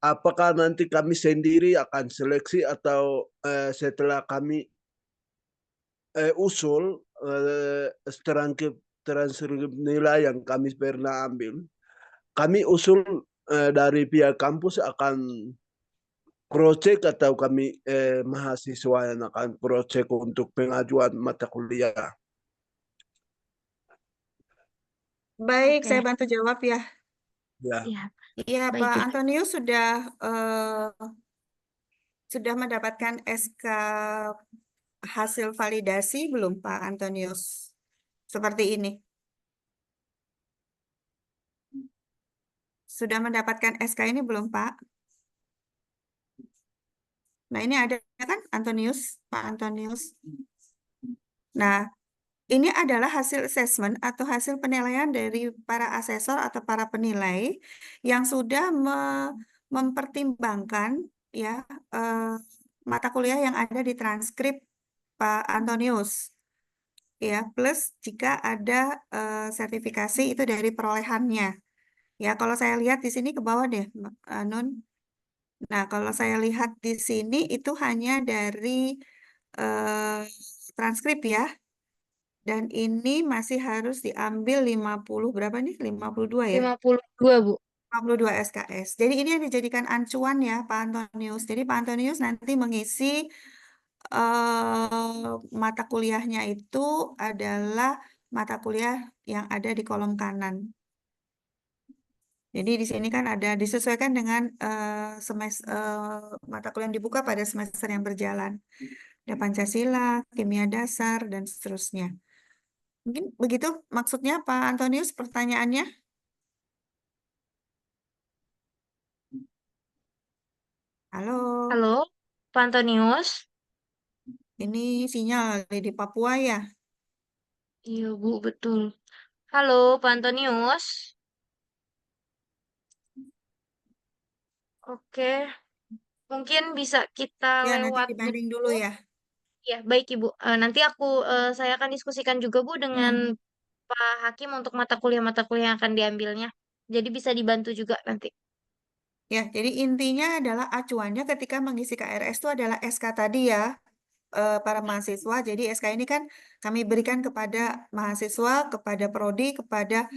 apakah nanti kami sendiri akan seleksi atau setelah kami usul transkrip nilai yang kami pernah ambil, kami usul dari pihak kampus akan cross-check atau kami mahasiswa yang akan cross-check untuk pengajuan mata kuliah. Baik, Oke. saya bantu jawab ya. Ya, Iya, Iya, baik, Pak Ibu. Antonius sudah mendapatkan SK hasil validasi belum, Pak Antonius? Seperti ini. Sudah mendapatkan SK ini belum, Pak? Nah, ini ada kan Antonius, Pak Antonius. Nah, ini adalah hasil assessment atau hasil penilaian dari para asesor atau para penilai yang sudah mempertimbangkan ya mata kuliah yang ada di transkrip Pak Antonius. Ya, plus jika ada sertifikasi itu dari perolehannya. Ya, kalau saya lihat di sini ke bawah deh, Nun. Nah, kalau saya lihat di sini itu hanya dari transkrip ya. Dan ini masih harus diambil 50, berapa nih? 52 ya? 52, Bu. 52 SKS. Jadi ini yang dijadikan acuan ya, Pak Antonius. Jadi Pak Antonius nanti mengisi mata kuliahnya itu adalah mata kuliah yang ada di kolom kanan. Jadi di sini kan ada disesuaikan dengan mata kuliah yang dibuka pada semester yang berjalan. Ada Pancasila, kimia dasar, dan seterusnya. Mungkin begitu maksudnya Pak Antonius pertanyaannya? Halo, Halo, Pak Antonius. ini sinyal di Papua ya? Iya, Bu, betul. Halo, Pak Antonius. Oke, mungkin bisa kita Ya, nanti lewat dibanding dulu dulu. ya. Ya, baik, Ibu. Nanti saya akan diskusikan juga, Bu, dengan Pak Hakim untuk mata kuliah yang akan diambilnya. Jadi bisa dibantu juga nanti. Ya, jadi intinya adalah acuannya ketika mengisi KRS itu adalah SK tadi ya, para mahasiswa. Jadi SK ini kan kami berikan kepada mahasiswa, kepada prodi, kepada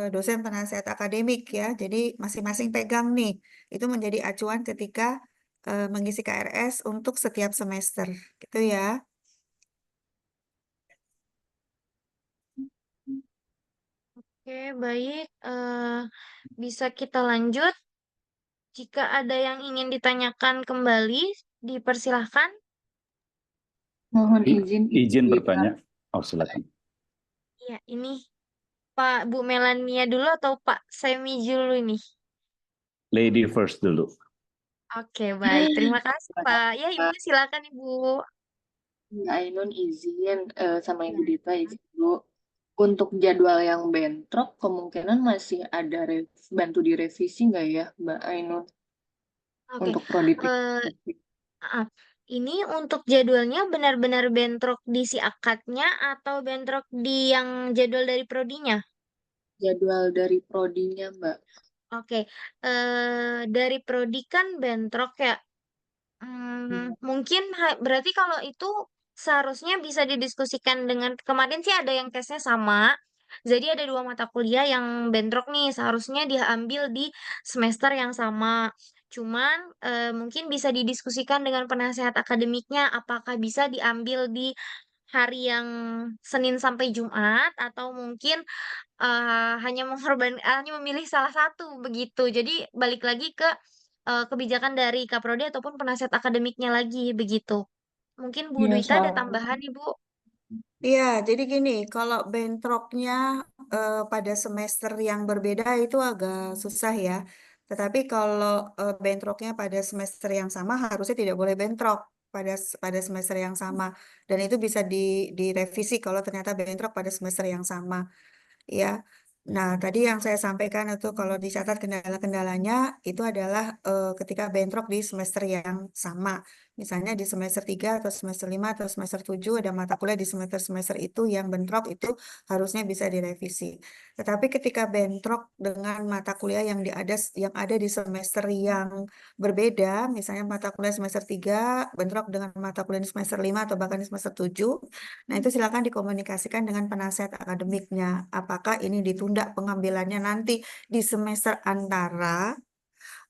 dosen penasihat akademik ya. Jadi masing-masing pegang nih. Itu menjadi acuan ketika mengisi KRS untuk setiap semester, gitu ya. Oke, baik. Bisa kita lanjut. Jika ada yang ingin ditanyakan kembali, dipersilahkan. Mohon izin Izin bertanya. Oh, silakan. Iya, ini Pak Bu Melania dulu atau Pak Semi dulu ini? Lady first dulu. Oke, baik. Terima kasih, Pak. Ya, Ibu, Pak silakan Ibu. Ainun izin sama Ibu Dita izin dulu. Untuk jadwal yang bentrok kemungkinan masih ada bantu direvisi nggak ya Mbak Ainun Oke, untuk prodi maaf. Ini untuk jadwalnya benar-benar bentrok di si akadnya atau bentrok di yang jadwal dari prodinya? jadwal dari prodinya Mbak. Oke, dari prodi kan bentrok ya. Mungkin berarti kalau itu seharusnya bisa didiskusikan dengan kemarin sih ada yang case-nya sama. Jadi ada 2 mata kuliah yang bentrok nih, seharusnya diambil di semester yang sama. Cuman, mungkin bisa didiskusikan dengan penasehat akademiknya, apakah bisa diambil di hari yang Senin sampai Jumat atau mungkin, hanya memilih salah satu begitu. Jadi balik lagi ke, kebijakan dari Kaprodi ataupun penasehat akademiknya lagi begitu. Mungkin Bu Iya, Dwita ada soalnya tambahan nih Bu? Iya, jadi gini, kalau bentroknya pada semester yang berbeda itu agak susah ya. Tetapi kalau bentroknya pada semester yang sama harusnya tidak boleh bentrok pada semester yang sama. Dan itu bisa direvisi kalau ternyata bentrok pada semester yang sama. Ya. Nah, tadi yang saya sampaikan itu kalau dicatat kendala-kendalanya itu adalah ketika bentrok di semester yang sama. Misalnya di semester 3 atau semester 5 atau semester 7 ada mata kuliah di semester-semester itu yang bentrok itu harusnya bisa direvisi. Tetapi ketika bentrok dengan mata kuliah yang ada di semester yang berbeda, misalnya mata kuliah semester 3 bentrok dengan mata kuliah di semester 5 atau bahkan di semester 7, nah, itu silakan dikomunikasikan dengan penasehat akademiknya. Apakah ini ditunda pengambilannya nanti di semester antara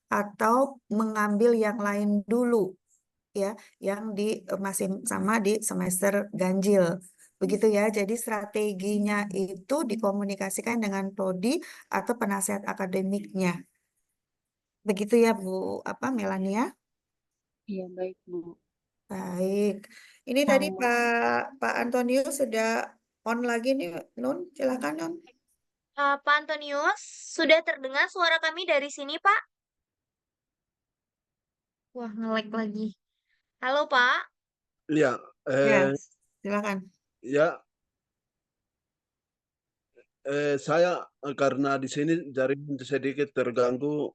atau mengambil yang lain dulu ya, yang masih sama di semester ganjil. Begitu ya. Jadi strateginya itu dikomunikasikan dengan prodi atau penasehat akademiknya. Begitu ya Bu Melania? iya baik Bu. Baik. Ini tadi Sama. Pak Antonius sudah on lagi nih, Nun. Silakan, Nun. Pak Antonius, sudah terdengar suara kami dari sini Pak? Wah nge-lag lagi. Halo Pak? Iya, Ya, silakan. ya, saya karena di sini jaringan sedikit terganggu.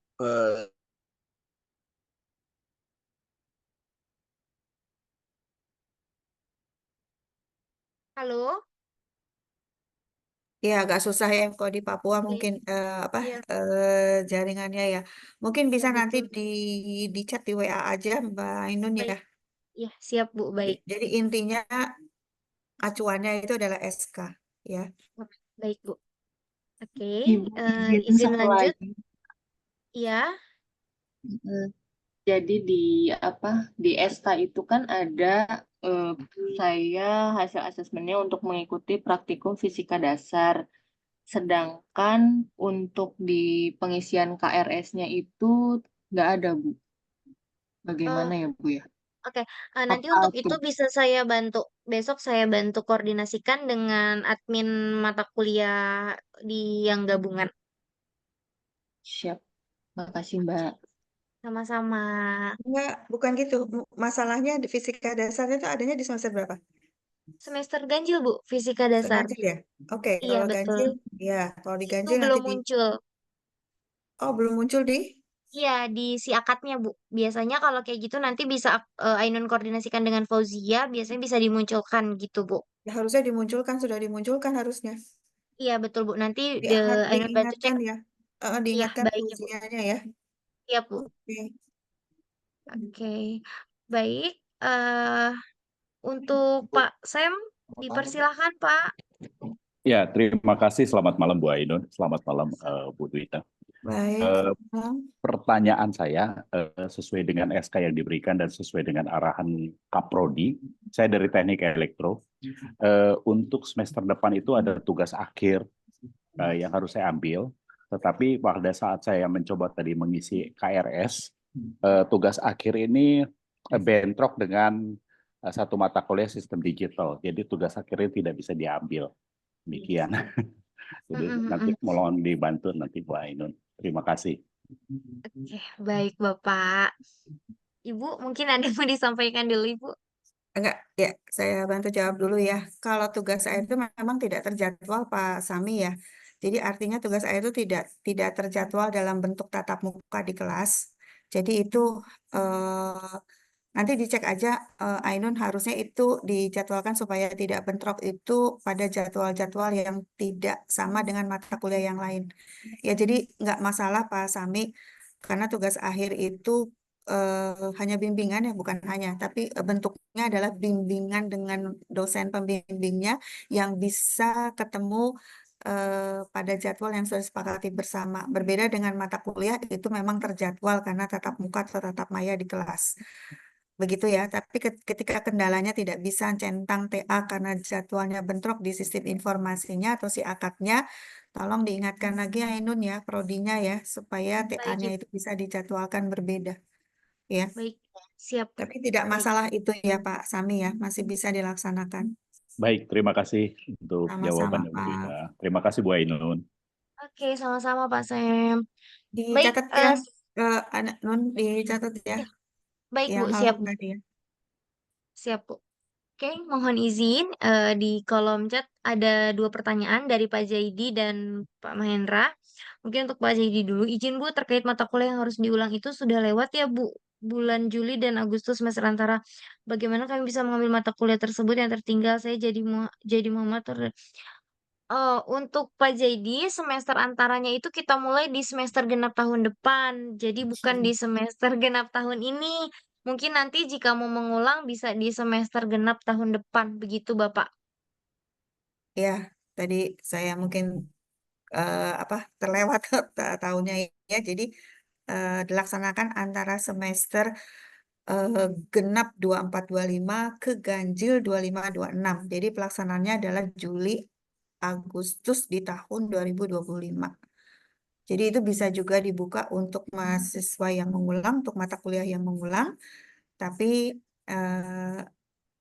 Halo? Ya, agak susah ya kalau di Papua Oke, mungkin iya, jaringannya ya. Mungkin iya bisa nanti betul. di chat di WA aja Mbak Ainun ya. Baik, iya siap Bu, baik. Jadi intinya acuannya itu adalah SK ya. Oke, baik Bu. Oke, Ibu izin izin satu lanjut? lagi. Iya, Mm, Jadi di di SK itu kan ada eh, saya hasil asesmennya untuk mengikuti praktikum fisika dasar. Sedangkan untuk di pengisian KRS-nya itu nggak ada Bu. eh, Bagaimana ya Bu ya? oke. Nanti Apa untuk itu tuh? bisa saya bantu. Besok saya bantu koordinasikan dengan admin mata kuliah di yang gabungan. Siap. Makasih Mbak. Sama-sama. Enggak, bukan gitu. Masalahnya di fisika dasarnya itu adanya di semester berapa? Semester ganjil Bu, fisika dasar. Ganjil ya? Oke, Iya kalau betul. ganjil ya, kalau di Itu ganjil nanti belum muncul. oh belum muncul di. Iya, di si akadnya, Bu. Biasanya kalau kayak gitu nanti bisa Ainun koordinasikan dengan Fauzia, biasanya bisa dimunculkan gitu, Bu. Ya, harusnya dimunculkan, sudah dimunculkan harusnya. Iya, betul, Bu. Nanti Ainun bantu cek. Diingatkan ya. Iya, Diingatkan baik, Ibu. fungsinya ya. Iya, Bu. Oke. Oke. Baik. eh untuk Pak Sam, dipersilahkan, Pak. Ya, terima kasih. Selamat malam Bu Ainun. Selamat malam Bu Dwita. Baik. Eh, Pertanyaan saya sesuai dengan SK yang diberikan dan sesuai dengan arahan Kaprodi. Saya dari Teknik Elektro. Untuk semester depan itu ada tugas akhir yang harus saya ambil. Tetapi pada saat saya mencoba tadi mengisi KRS, tugas akhir ini bentrok dengan satu mata kuliah sistem digital. Jadi tugas akhirnya tidak bisa diambil. Demikian. Jadi nanti mohon dibantu nanti Bu Ainun. Terima kasih. Oke, baik, Bapak. Ibu, mungkin ada yang mau disampaikan dulu, Ibu? Enggak, ya, saya bantu jawab dulu ya. Kalau tugas saya itu memang tidak terjadwal Pak Sami ya. Jadi artinya tugas saya itu tidak terjadwal dalam bentuk tatap muka di kelas. Jadi itu Nanti dicek aja, Ainun harusnya itu dijadwalkan supaya tidak bentrok itu pada jadwal-jadwal yang tidak sama dengan mata kuliah yang lain. Ya, jadi nggak masalah Pak Sami, karena tugas akhir itu hanya bimbingan ya, bukan hanya, tapi bentuknya adalah bimbingan dengan dosen pembimbingnya yang bisa ketemu pada jadwal yang sudah disepakati bersama. Berbeda dengan mata kuliah itu memang terjadwal karena tatap muka atau tatap maya di kelas. Begitu ya, tapi ketika kendalanya tidak bisa centang TA karena jadwalnya bentrok di sistem informasinya atau si akadnya, tolong diingatkan lagi Ainun ya, prodinya ya, supaya Baik, TA-nya Ibu. itu bisa dijadwalkan berbeda ya. Baik, siap. Tapi tidak Baik. masalah itu ya Pak Sami ya, masih bisa dilaksanakan. Baik, terima kasih untuk Sama-sama jawaban dan Bu Pak. Rita. Terima kasih Bu Ainun. Oke, sama-sama Pak Sam. Baik, Dicatat ya, anak Nun dicatat ya, ya, baik yang Bu, hal siap Bu. tadi ya. Siap Bu. Oke, mohon izin di kolom chat ada 2 pertanyaan dari Pak Jaidi dan Pak Mahendra. Mungkin untuk Pak Jaidi dulu, izin Bu terkait mata kuliah yang harus diulang itu sudah lewat ya Bu, bulan Juli dan Agustus semester antara. Bagaimana kami bisa mengambil mata kuliah tersebut yang tertinggal? Saya jadi Muhammad. Untuk Pak Jaidi semester antaranya itu kita mulai di semester genap tahun depan. Jadi bukan di semester genap tahun ini. Mungkin nanti jika mau mengulang bisa di semester genap tahun depan. Begitu Bapak. Ya, tadi saya mungkin terlewat tahunnya ya. Jadi dilaksanakan antara semester genap 24-25 ke ganjil 25-26. Jadi pelaksanaannya adalah Juli Agustus di tahun 2025. Jadi itu bisa juga dibuka untuk mahasiswa yang mengulang, untuk mata kuliah yang mengulang, tapi eh,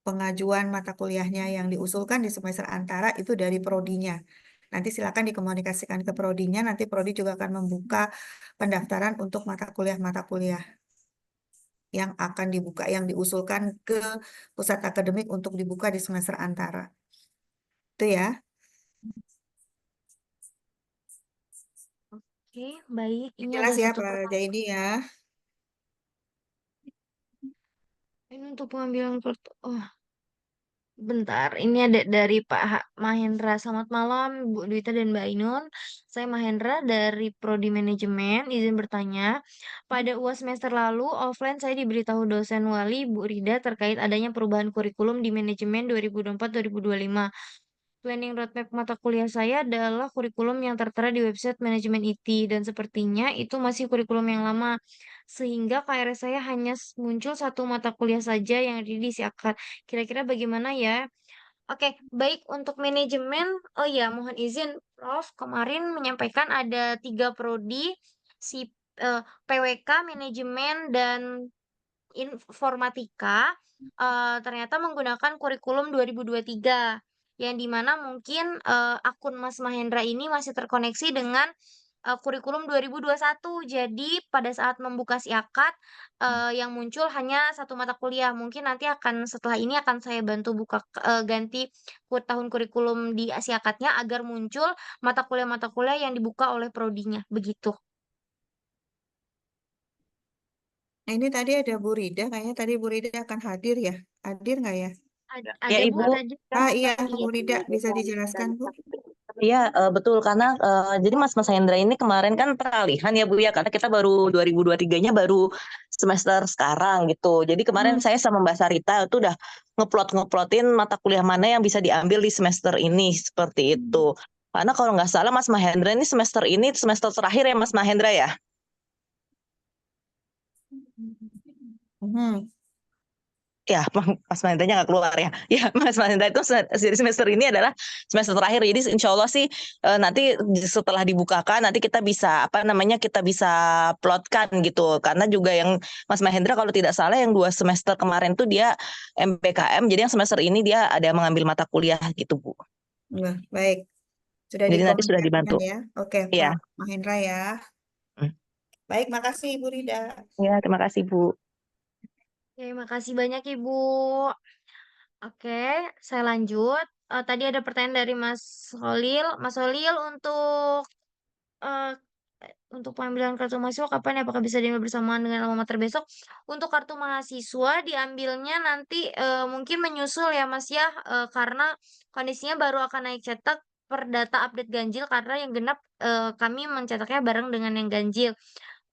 pengajuan mata kuliahnya yang diusulkan di semester antara itu dari prodinya. Nanti silakan dikomunikasikan ke prodinya, nanti prodi juga akan membuka pendaftaran untuk mata kuliah yang akan dibuka, yang diusulkan ke pusat akademik untuk dibuka di semester antara. Itu ya. Oke, baik. Ini Jelas ada ya satu Pak pertanyaan. Jaidi ya. Ini untuk pengambilan Oh, bentar, ini ada dari Pak Mahendra. Selamat malam, Bu Dwita dan Mbak Ainun. Saya Mahendra dari Prodi Manajemen. Izin bertanya, pada UAS semester lalu, offline saya diberitahu dosen wali Bu Rida terkait adanya perubahan kurikulum di manajemen 2024-2025. Planning roadmap mata kuliah saya adalah kurikulum yang tertera di website manajemen IT dan sepertinya itu masih kurikulum yang lama. Sehingga KRS saya hanya muncul 1 mata kuliah saja yang ada di Siakat. Kira-kira bagaimana ya? Oke, baik untuk manajemen. Oh ya, mohon izin, Prof. Kemarin menyampaikan ada 3 prodi, si PWK, manajemen, dan informatika. Ternyata menggunakan kurikulum 2023, yang dimana mungkin akun Mas Mahendra ini masih terkoneksi dengan kurikulum 2021. Jadi pada saat membuka siakat yang muncul hanya 1 mata kuliah. Mungkin nanti setelah ini akan saya bantu buka ganti tahun kurikulum di siakatnya agar muncul mata kuliah-mata kuliah yang dibuka oleh prodinya. Begitu. Nah, ini tadi ada Bu Rida, kayaknya tadi Bu Rida akan hadir ya. Hadir nggak ya? Ya Ada Bu Ibu, tadi. Iya, Iya. Bu Rida bisa dijelaskan Bu. iya betul karena jadi Mas Hendra ini kemarin kan peralihan ya Bu ya karena kita baru 2023-nya baru semester sekarang gitu. Jadi kemarin saya sama Mbak Sarita itu udah ngeplotin mata kuliah mana yang bisa diambil di semester ini seperti itu. Karena kalau nggak salah Mas Mahendra ini semester terakhir ya Mas Mahendra ya. Hmm. Ya, Mas Mahendranya nggak keluar ya. Ya, Mas Mahendra itu semester ini adalah semester terakhir. Jadi insya Allah sih nanti setelah dibukakan nanti kita bisa kita bisa plotkan gitu. Karena juga yang Mas Mahendra kalau tidak salah yang 2 semester kemarin tuh dia MPKM. Jadi yang semester ini dia ada mengambil mata kuliah gitu Bu. Nah, baik. Sudah Jadi nanti sudah dikomunikasikan dibantu. ya. Oke, Iya. Pak Mahendra ya. Hmm. Baik, makasih Bu Rida. Ya, terima kasih Bu. Terima kasih banyak Ibu. Oke, saya lanjut. Tadi ada pertanyaan dari Mas Holil. Mas Holil, untuk eh, untuk pengambilan kartu mahasiswa kapan ya? Apakah bisa diambil bersamaan dengan alma mater besok? Untuk kartu mahasiswa diambilnya nanti mungkin menyusul ya Mas ya, karena kondisinya baru akan naik cetak per data update ganjil karena yang genap kami mencetaknya bareng dengan yang ganjil.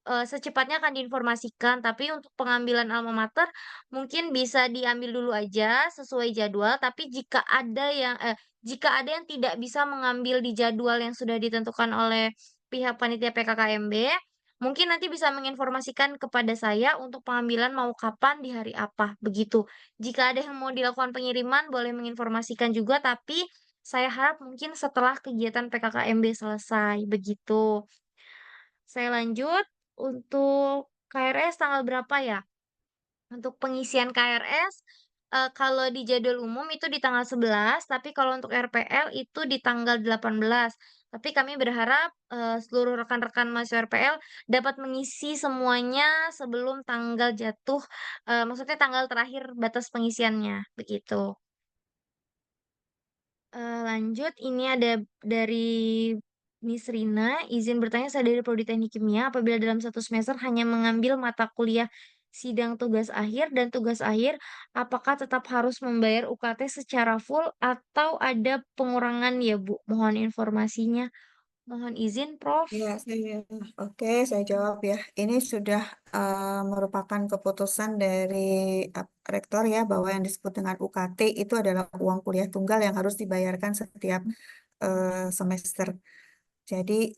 Secepatnya akan diinformasikan, tapi untuk pengambilan alma mater mungkin bisa diambil dulu aja sesuai jadwal, tapi jika ada yang tidak bisa mengambil di jadwal yang sudah ditentukan oleh pihak panitia PKKMB, mungkin nanti bisa menginformasikan kepada saya untuk pengambilan mau kapan di hari apa, begitu. Jika ada yang mau dilakukan pengiriman boleh menginformasikan juga, tapi saya harap mungkin setelah kegiatan PKKMB selesai, begitu. Saya lanjut, untuk KRS tanggal berapa ya? Untuk pengisian KRS, kalau di jadwal umum itu di tanggal 11, tapi kalau untuk RPL itu di tanggal 18. Tapi kami berharap, seluruh rekan-rekan mahasiswa RPL dapat mengisi semuanya sebelum tanggal jatuh, maksudnya tanggal terakhir batas pengisiannya, begitu. Lanjut, ini ada dari Miss Rina, izin bertanya, saya dari Prodi Teknik Kimia, apabila dalam satu semester hanya mengambil mata kuliah sidang tugas akhir dan tugas akhir, apakah tetap harus membayar UKT secara full atau ada pengurangan ya, Bu? Mohon informasinya. Mohon izin, Prof. Ya, oke, saya jawab ya. Ini sudah merupakan keputusan dari rektor ya, bahwa yang disebut dengan UKT itu adalah uang kuliah tunggal yang harus dibayarkan setiap semester. Jadi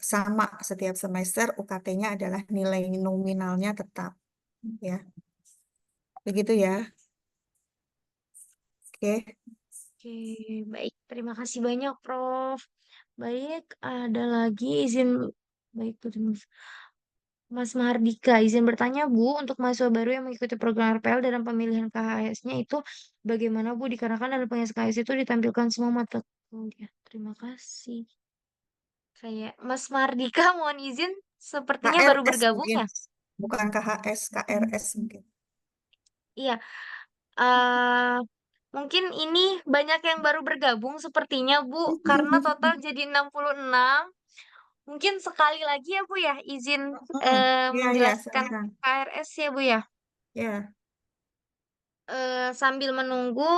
sama setiap semester UKT-nya adalah nilai nominalnya tetap ya. Begitu ya. Oke. Oke, baik. Terima kasih banyak, Prof. Baik, ada lagi izin. Baik, Bu. Mas Mahardika, izin bertanya Bu, untuk mahasiswa baru yang mengikuti program RPL dalam pemilihan KHS-nya itu bagaimana Bu? Dikarenakan dalam pemilihan KHS itu ditampilkan semua mata kuliah. Terima kasih. Kayak Mas Mahardika, mohon izin, sepertinya baru KRS bergabung mungkin, ya? bukan KHS, KRS mungkin. Iya. eh mungkin ini banyak yang baru bergabung sepertinya Bu, karena total jadi 66. Mungkin sekali lagi ya Bu ya, izin Iya, iya, menjelaskan silakan. KRS ya Bu ya. Ya. Sambil menunggu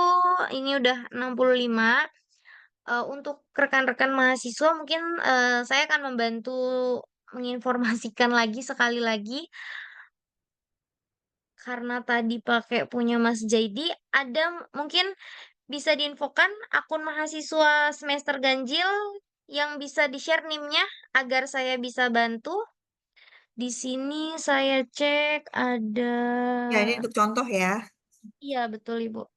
ini udah 65. Untuk rekan-rekan mahasiswa mungkin saya akan membantu menginformasikan lagi sekali lagi karena tadi pakai punya Mas Jaidi, ada mungkin bisa diinfokan akun mahasiswa semester ganjil yang bisa di-share NIM-nya agar saya bisa bantu. Di sini saya cek ada. Ya, ini untuk contoh ya. Iya, betul Ibu.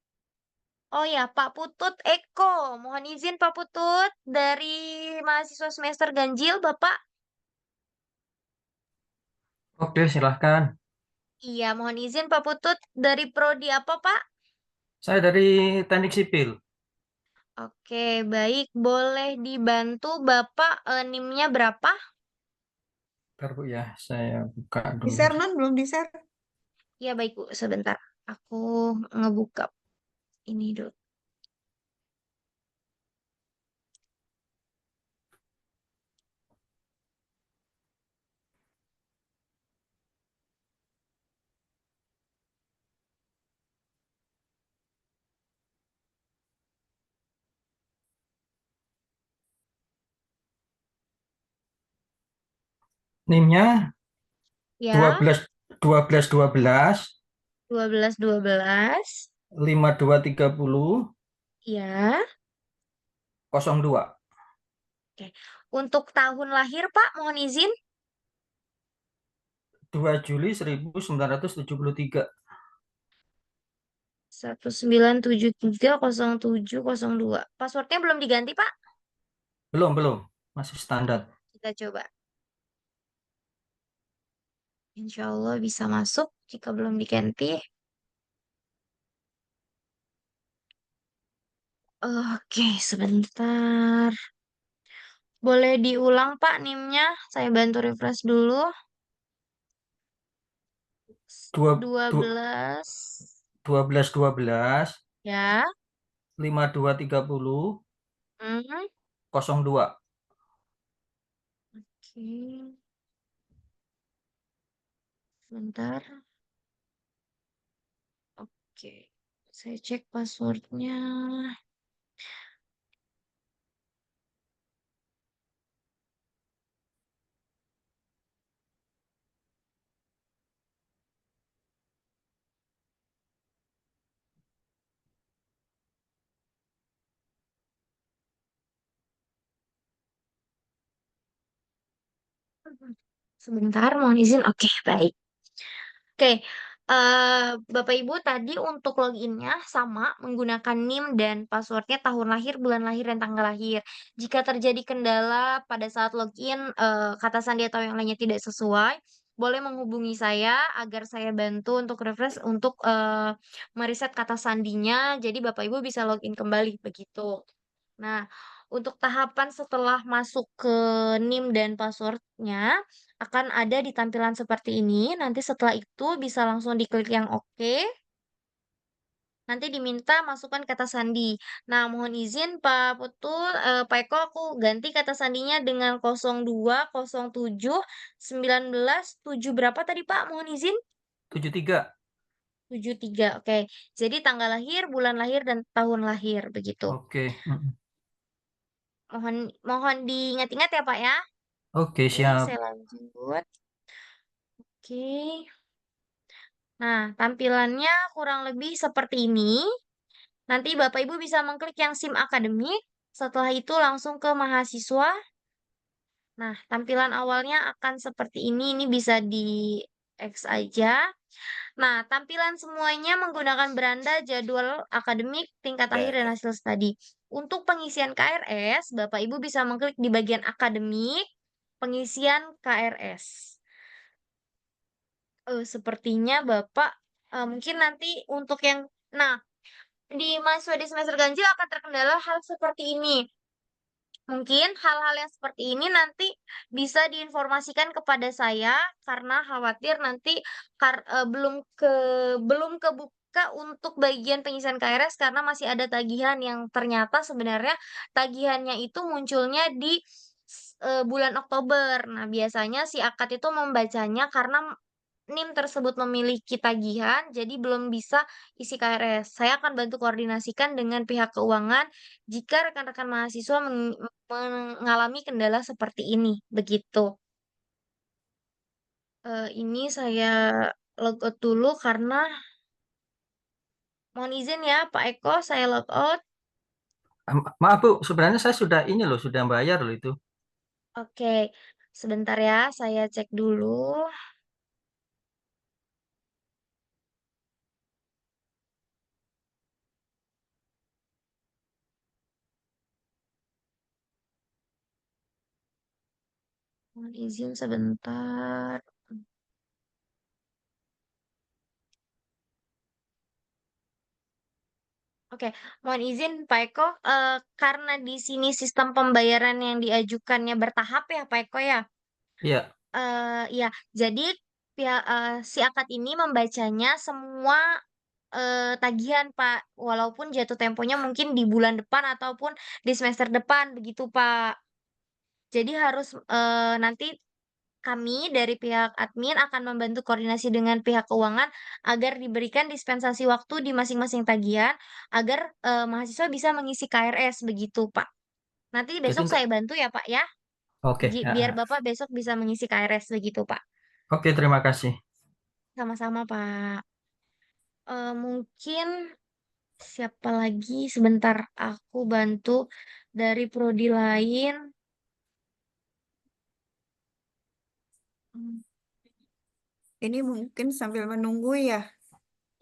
Oh ya, Pak Putut Eko. Mohon izin Pak Putut dari mahasiswa semester ganjil, Bapak. Oke, silahkan. Iya, mohon izin Pak Putut dari prodi apa, Pak? Saya dari Teknik Sipil. Oke, baik. Boleh dibantu Bapak NIM-nya berapa? Bentar, Bu ya, saya buka dulu. Di-share, Non? Belum di-share? Ya, baik Bu. Sebentar. Aku ngebuka ini dulu. NIM-nya Ya, 12 12 12 12 5230 ya. 02. Oke. Untuk tahun lahir, Pak, mohon izin. 2 Juli 1973. 19730702. Passwordnya belum diganti, Pak? Belum, masih standar. Kita coba. Insya Allah bisa masuk jika belum diganti. Oke, sebentar. Boleh diulang, Pak, NIM-nya? Saya bantu refresh dulu. 12. 12 Ya. 5230 Hmm. 02. Oke, sebentar. Oke, saya cek passwordnya. Sebentar, mohon izin. Oke, baik. Oke, Bapak Ibu tadi untuk loginnya sama menggunakan NIM dan passwordnya tahun lahir, bulan lahir, dan tanggal lahir. Jika terjadi kendala pada saat login, kata sandi atau yang lainnya tidak sesuai, boleh menghubungi saya agar saya bantu untuk refresh untuk mereset kata sandinya. Jadi Bapak Ibu bisa login kembali begitu. Nah, untuk tahapan setelah masuk ke NIM dan passwordnya akan ada di tampilan seperti ini. Nanti setelah itu bisa langsung diklik yang oke. Nanti diminta masukkan kata sandi. Nah, mohon izin Pak Putul, Pak Eko, aku ganti kata sandinya dengan 02, 07, 19, 7 berapa tadi Pak? Mohon izin? 73. 73, oke. Jadi tanggal lahir, bulan lahir, dan tahun lahir, begitu. Oke. Mohon diingat-ingat ya Pak ya. Oke, Oke, siap. saya lanjut. Oke. Nah, tampilannya kurang lebih seperti ini. Nanti Bapak Ibu bisa mengklik yang SIM akademik. Setelah itu langsung ke mahasiswa. Nah, tampilan awalnya akan seperti ini. Ini bisa di X aja. Nah, tampilan semuanya menggunakan beranda jadwal akademik, tingkat akhir, dan hasil studi. Untuk pengisian KRS, Bapak Ibu bisa mengklik di bagian akademik, pengisian KRS. Sepertinya Bapak mungkin nanti untuk yang nah di mahasiswa di semester ganjil akan terkendala hal seperti ini. Mungkin hal-hal yang seperti ini nanti bisa diinformasikan kepada saya karena khawatir nanti belum kebuka untuk bagian pengisian KRS karena masih ada tagihan yang ternyata sebenarnya tagihannya itu munculnya di bulan Oktober. Nah, biasanya si akad itu membacanya karena NIM tersebut memiliki tagihan, jadi belum bisa isi KRS. Saya akan bantu koordinasikan dengan pihak keuangan jika rekan-rekan mahasiswa mengalami kendala seperti ini, begitu. Ini saya logout dulu karena mohon izin ya Pak Eko, saya logout. Maaf Bu, sebenarnya saya sudah ini loh, sudah bayar loh itu. Oke, sebentar ya, saya cek dulu. Mohon izin sebentar. Oke, mohon izin Pak Eko, karena di sini sistem pembayaran yang diajukannya bertahap ya Pak Eko ya. Iya, Ya, jadi si akad ini membacanya semua tagihan Pak, walaupun jatuh temponya mungkin di bulan depan ataupun di semester depan begitu Pak. Jadi harus nanti kami dari pihak admin akan membantu koordinasi dengan pihak keuangan agar diberikan dispensasi waktu di masing-masing tagihan agar mahasiswa bisa mengisi KRS begitu Pak. Nanti jadi besok untuk saya bantu ya Pak ya, oke. biar Bapak besok bisa mengisi KRS begitu Pak. Oke, terima kasih. Sama-sama Pak. Mungkin siapa lagi? Sebentar, aku bantu dari prodi lain. Hmm, Ini mungkin sambil menunggu ya.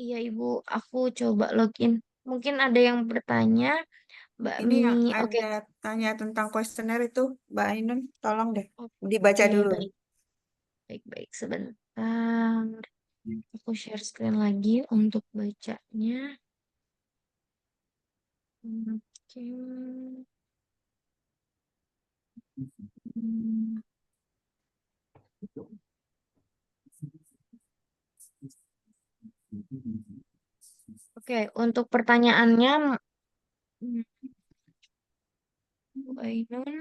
Iya Ibu, aku coba login. Mungkin ada yang bertanya, Mbak Ini Mi. yang Oke, ada tanya tentang kuesioner itu, Mbak Ainun, tolong deh oke, dibaca dulu. baik, baik, baik. Sebentar, aku share screen lagi untuk bacanya. Oke. Hmm, Oke, untuk pertanyaannya, Bu Ainun,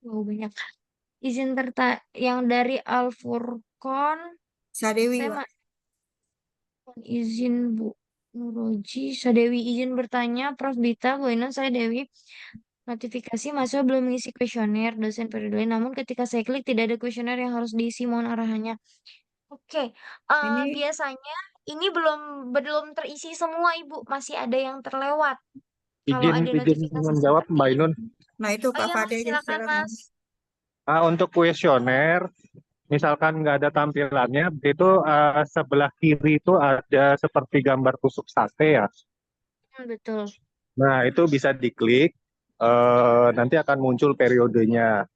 wow banyak. izin yang dari Al-Furqon, Sadewi, saya Pak. izin Bu Nuroji, Sadewi izin bertanya, Prof. Dita, Bu Ainun, saya Dewi. Notifikasi mahasiswa belum mengisi kuesioner, dosen periode. Namun ketika saya klik tidak ada kuesioner yang harus diisi, mohon arahannya. Oke, Ini biasanya ini belum terisi semua Ibu, masih ada yang terlewat. Kalau ada Izin notifikasi menjawab seperti Mbak ini. Ainun. Nah itu Oh Kak iya Mas, Fadil, silakan silakan. Mas. Untuk kuesioner, misalkan nggak ada tampilannya, itu sebelah kiri itu ada seperti gambar tusuk sate ya. Betul. Nah, itu bisa diklik, nanti akan muncul periodenya.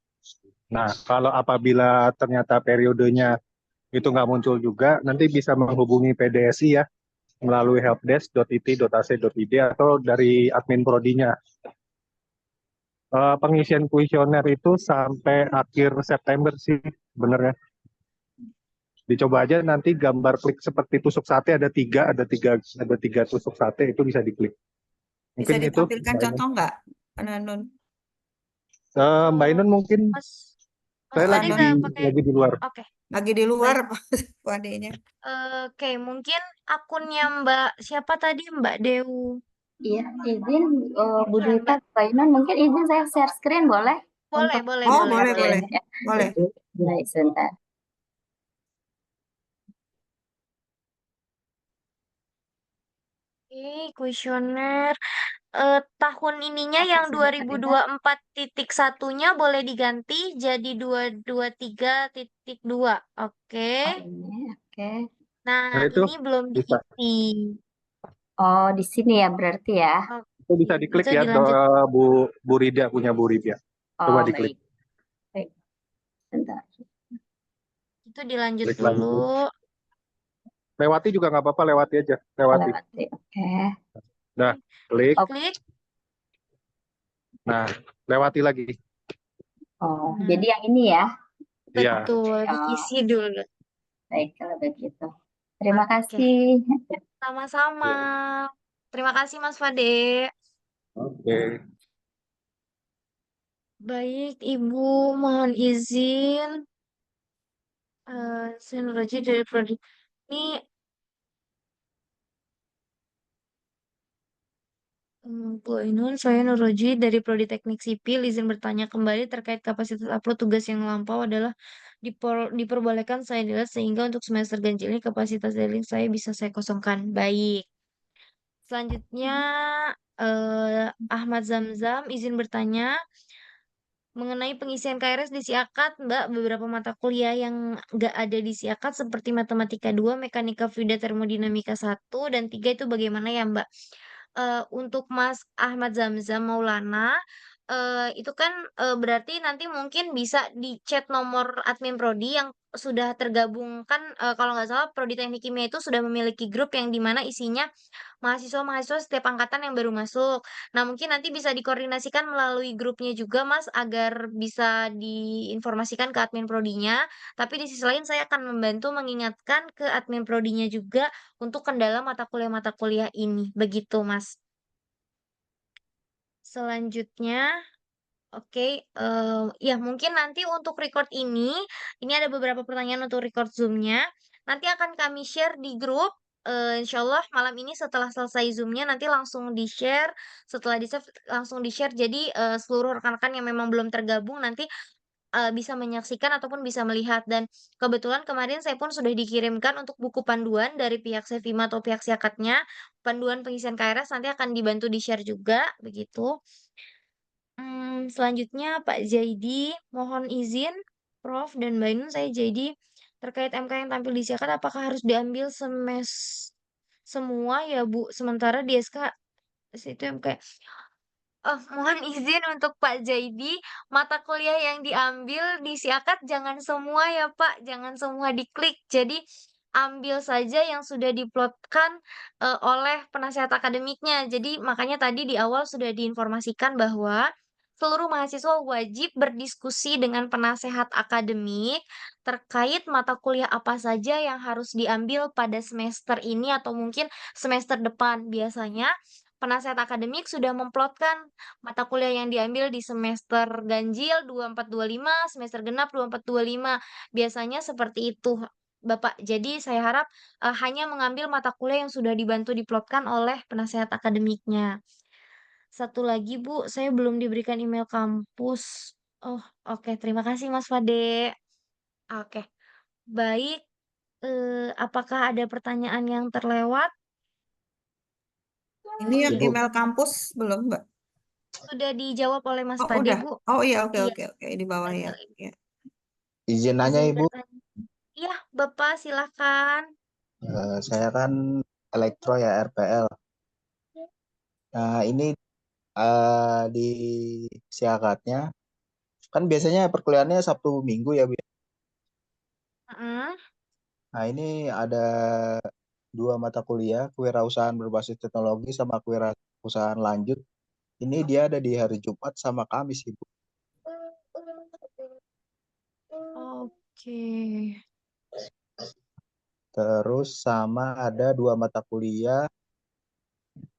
Nah, kalau apabila ternyata periodenya itu nggak muncul juga, nanti bisa menghubungi PDSI ya, melalui helpdesk.it.ac.id atau dari admin prodinya. Pengisian kuesioner itu sampai akhir September sih sebenarnya. Dicoba aja nanti gambar klik seperti tusuk sate ada tiga tusuk sate itu bisa diklik. Bisa Mungkin itu ditampilkan Mbak Ainun. contoh nggak, Ananun? Mbak Ainun mungkin Mas saya Fadil Ananun udah pakai. lagi di luar. Oke. lagi di luar Fadilnya. Oke, mungkin akunnya Mbak siapa tadi? Mbak Dewu. Iya, izin Bu Iya, Dita, Mbak. Pak Inon, mungkin izin saya share screen boleh? Boleh, Untuk boleh, Oh boleh, boleh boleh. boleh boleh. Baik, sebentar. Oke, kuesioner. Tahun ininya Apa yang sudah terlihat? 2024.1-nya boleh diganti jadi 223.2. Oke. Oh ini, oke. Nah, Nah itu ini belum bisa. diisi. Oh di sini ya berarti ya. Itu bisa Oke, diklik itu ya, dilanjut. Bu Rida punya Bu Rida. Coba Oh diklik. baik, baik. Sebentar. Itu dilanjut Klik dulu. lanjut. Lewati juga nggak apa-apa, lewati aja. Oh, Lewati. lewati, oke. Nah, klik. Klik. Nah, lewati lagi. Oh, Nah, jadi yang ini ya. Iya. betul, Oh, diisi dulu. baik kalau begitu. Terima Oke, kasih. sama-sama. Iya. Terima kasih Mas Fade. Oke. Baik, Ibu, mohon izin. Saya Nuraji dari Prodi. Ini Bu Ainun, saya Nurroji dari Prodi Teknik Sipil, izin bertanya kembali terkait kapasitas upload tugas yang lampau adalah diperbolehkan saya delete sehingga untuk semester ganjil ini kapasitas daring saya bisa saya kosongkan. Baik. Selanjutnya Ahmad Zamzam izin bertanya mengenai pengisian KRS di Siakat, Mbak, beberapa mata kuliah yang nggak ada di Siakat seperti Matematika 2, Mekanika Fluida Termodinamika 1, dan 3 itu bagaimana ya, Mbak? Untuk Mas Ahmad Zamzam Maulana, itu kan berarti nanti mungkin bisa di chat nomor admin Prodi yang sudah tergabung kan kalau nggak salah Prodi Teknik Kimia itu sudah memiliki grup yang dimana isinya mahasiswa-mahasiswa setiap angkatan yang baru masuk. Nah, mungkin nanti bisa dikoordinasikan melalui grupnya juga, Mas, agar bisa diinformasikan ke admin prodinya. Tapi di sisi lain saya akan membantu mengingatkan ke admin prodinya juga untuk kendala mata kuliah ini. Begitu, Mas. Selanjutnya, oke, ya mungkin nanti untuk record ini ada beberapa pertanyaan untuk record Zoom-nya. Nanti akan kami share di grup. Insya Allah malam ini setelah selesai Zoom-nya nanti langsung di-share. Setelah di-save langsung di-share. Jadi seluruh rekan-rekan yang memang belum tergabung nanti bisa menyaksikan ataupun bisa melihat. Dan kebetulan kemarin saya pun sudah dikirimkan untuk buku panduan dari pihak Sevima atau pihak Siakatnya. Panduan pengisian KRS nanti akan dibantu di-share juga, begitu. Selanjutnya Pak Zaidi, mohon izin Prof dan Mbak Ainun, saya Zaidi terkait MK yang tampil di Siakat apakah harus diambil semua ya Bu? Sementara di SK itu MK. Mohon izin untuk Pak Zaidi, mata kuliah yang diambil di Siakat jangan semua ya Pak, jangan semua diklik. Jadi ambil saja yang sudah diplotkan oleh penasihat akademiknya. Jadi makanya tadi di awal sudah diinformasikan bahwa seluruh mahasiswa wajib berdiskusi dengan penasehat akademik terkait mata kuliah apa saja yang harus diambil pada semester ini atau mungkin semester depan. Biasanya penasihat akademik sudah memplotkan mata kuliah yang diambil di semester ganjil 2425, semester genap 2425. Biasanya seperti itu, Bapak. Jadi saya harap hanya mengambil mata kuliah yang sudah dibantu diplotkan oleh penasihat akademiknya. Satu lagi, Bu, saya belum diberikan email kampus. Oh, oke. Terima kasih, Mas Fade. Oke, baik. Apakah ada pertanyaan yang terlewat? Ini yang Iya, email kampus belum, Mbak? sudah dijawab oleh Mas Oh, Fade, udah. Bu. Oh iya, oke, Iya, oke, oke. Di bawah ya. betul. Ya. Izin nanya Izin Ibu, bertanya. Iya, Bapak silakan. saya kan elektro ya RPL. Nah ini di siakatnya kan biasanya perkuliahannya Sabtu Minggu ya Bu. Mm-mm. Nah ini ada 2 mata kuliah, kewirausahaan berbasis teknologi sama kewirausahaan lanjut. Ini dia ada di hari Jumat sama Kamis Ibu. Oke. Terus sama ada 2 mata kuliah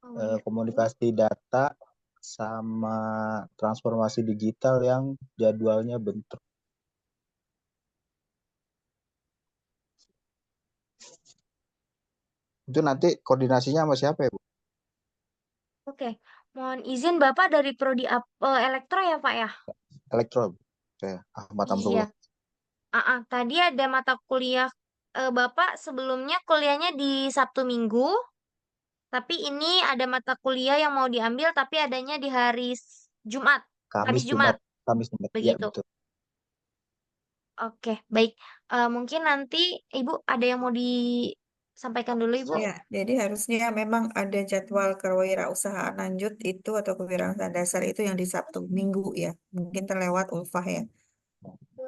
Oh iya. komunikasi data sama transformasi digital yang jadwalnya bentrok. Itu nanti koordinasinya sama siapa ya Bu? Oke. Mohon izin Bapak dari prodi elektro ya, Pak ya? Elektro. Saya Ahmad Iya. Amrullah. Tadi ada mata kuliah Bapak sebelumnya kuliahnya di Sabtu Minggu, tapi ini ada mata kuliah yang mau diambil tapi adanya di hari Jumat, Kamis Kamis Jumat, Kamis Jumat. Iya begitu. betul. Oke, baik. Mungkin nanti Ibu ada yang mau disampaikan dulu, Ibu? Ya, jadi harusnya memang ada jadwal kewirausahaan lanjut itu atau kewirausahaan dasar itu yang di Sabtu Minggu ya. Mungkin terlewat Ulfah ya.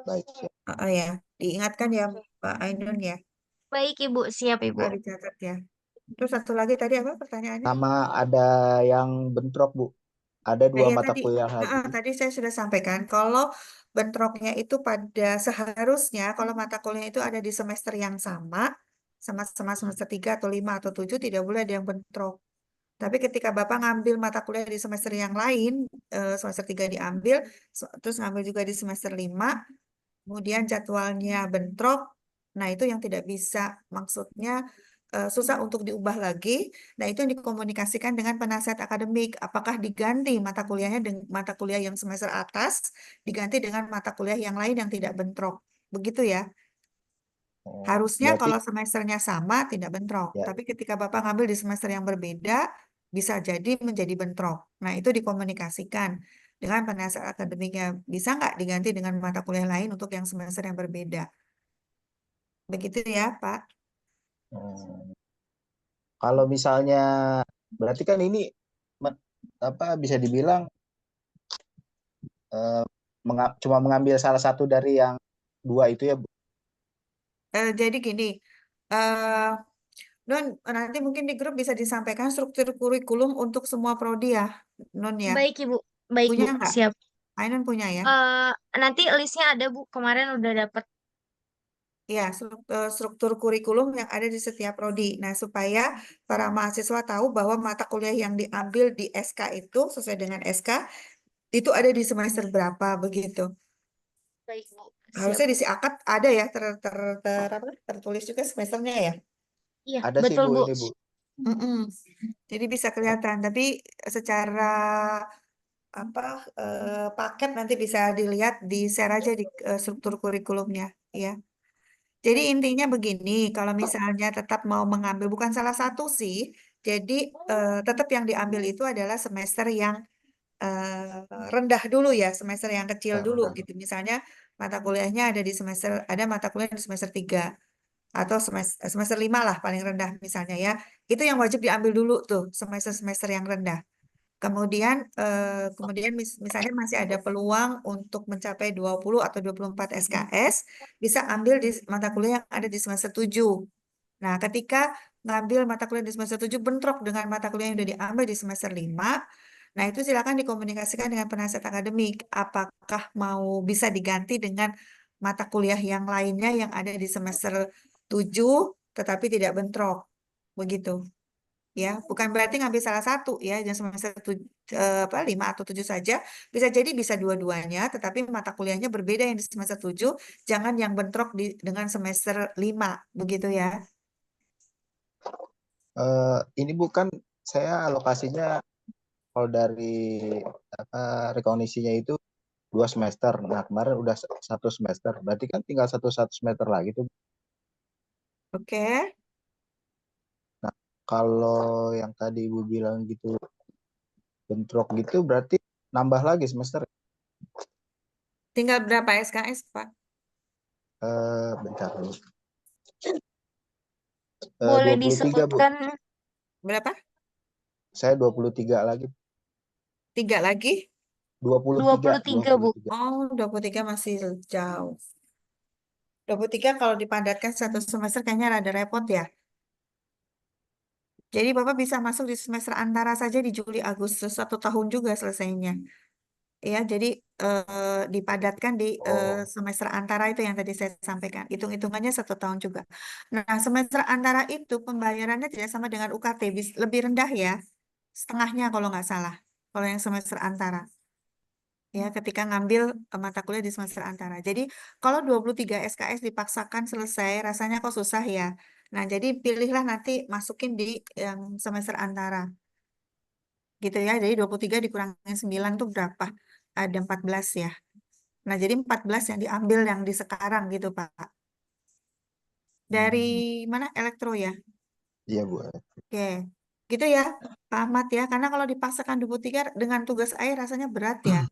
Baik. Siap. Ya, diingatkan ya Oke. Pak Ainun ya. Baik, Ibu. Siap, Ibu. Dicatat ya. Terus satu lagi tadi apa pertanyaannya? Sama ada yang bentrok Bu. Ada Nah, 2 ya mata tadi, kuliah lagi. tadi saya sudah sampaikan kalau bentroknya itu pada seharusnya kalau mata kuliah itu ada di semester yang sama-sama semester 3 atau 5 atau 7 tidak boleh ada yang bentrok. Tapi ketika Bapak ngambil mata kuliah di semester yang lain, semester 3 diambil, terus ngambil juga di semester 5, kemudian jadwalnya bentrok, nah itu yang tidak bisa, maksudnya susah untuk diubah lagi. Nah itu yang dikomunikasikan dengan penasihat akademik, apakah diganti mata kuliahnya dengan mata kuliah yang semester atas, diganti dengan mata kuliah yang lain yang tidak bentrok. Begitu ya. Harusnya Berarti kalau semesternya sama tidak bentrok, ya, tapi ketika Bapak ngambil di semester yang berbeda, bisa jadi menjadi bentrok. Nah itu dikomunikasikan dengan penasihat akademiknya. Bisa nggak diganti dengan mata kuliah lain untuk yang semester yang berbeda? Begitu ya, Pak. kalau misalnya berarti kan ini bisa dibilang cuma mengambil salah satu dari yang 2 itu ya Bu. Jadi gini, eh Non, nanti mungkin di grup bisa disampaikan struktur kurikulum untuk semua prodi ya, Non ya. Baik, Ibu. Baik, Punya Bu. nggak? Siap. Ainun punya ya? Nanti listnya ada, Bu. Kemarin udah dapat. Ya, struktur kurikulum yang ada di setiap prodi. Nah, supaya para mahasiswa tahu bahwa mata kuliah yang diambil di SK itu sesuai dengan SK itu ada di semester berapa begitu. Baik, Bu. Siap. Harusnya di Siakat ada ya tertulis juga semesternya ya. Iya, Ada sih betul, Bu Bu. ini Bu. Jadi bisa kelihatan, tapi secara paket nanti bisa dilihat di share aja di struktur kurikulumnya ya. Jadi intinya begini, kalau misalnya tetap mau mengambil bukan salah satu sih, jadi tetap yang diambil itu adalah semester yang rendah dulu ya, semester yang kecil dulu gitu. Misalnya mata kuliahnya ada mata kuliah di semester 3 atau semester 5 lah paling rendah misalnya ya. Itu yang wajib diambil dulu tuh, semester-semester yang rendah. Kemudian misalnya masih ada peluang untuk mencapai 20 atau 24 SKS, bisa ambil di mata kuliah yang ada di semester 7. Nah, ketika ngambil mata kuliah di semester 7 bentrok dengan mata kuliah yang sudah diambil di semester 5, nah itu silakan dikomunikasikan dengan penasihat akademik. Apakah mau bisa diganti dengan mata kuliah yang lainnya yang ada di semester 7 tetapi tidak bentrok. Begitu. Ya, bukan berarti ngambil salah satu ya, jangan semester 5 atau 7 saja. Bisa jadi bisa dua-duanya, tetapi mata kuliahnya berbeda yang di semester 7, jangan yang bentrok dengan semester 5, begitu ya. Ini bukan saya alokasinya kalau dari rekognisinya itu 2 semester. Nah, kemarin udah 1 semester. Berarti kan tinggal satu semester lagi tuh. Oke. Nah, kalau yang tadi Ibu bilang gitu bentrok gitu berarti nambah lagi semester. Tinggal berapa SKS, Pak? Bentar dulu. Boleh 23, Bu. disebutkan Berapa? Saya 23 lagi. 3 lagi? 23, Bu. 23. Oh, 23 masih jauh. 23 kalau dipadatkan satu semester kayaknya rada repot ya. Jadi Bapak bisa masuk di semester antara saja di Juli Agustus, 1 tahun juga selesainya. Ya, jadi dipadatkan di semester antara itu yang tadi saya sampaikan. Hitung-hitungannya 1 tahun juga. Nah, semester antara itu pembayarannya tidak sama dengan UKT, lebih rendah ya, setengahnya kalau nggak salah. Kalau yang semester antara. Ya, ketika ngambil mata kuliah di semester antara. Jadi, kalau 23 SKS dipaksakan selesai, rasanya kok susah ya. Nah, jadi pilihlah nanti masukin di yang semester antara. Gitu ya. Jadi 23 dikurangin 9 tuh berapa? Ada 14 ya. Nah, jadi 14 yang diambil yang di sekarang gitu, Pak. Dari mana? Elektro ya? Iya, Bu. Oke. Gitu ya, Pak Ahmad ya. Karena kalau dipaksakan 23 dengan tugas akhir rasanya berat ya.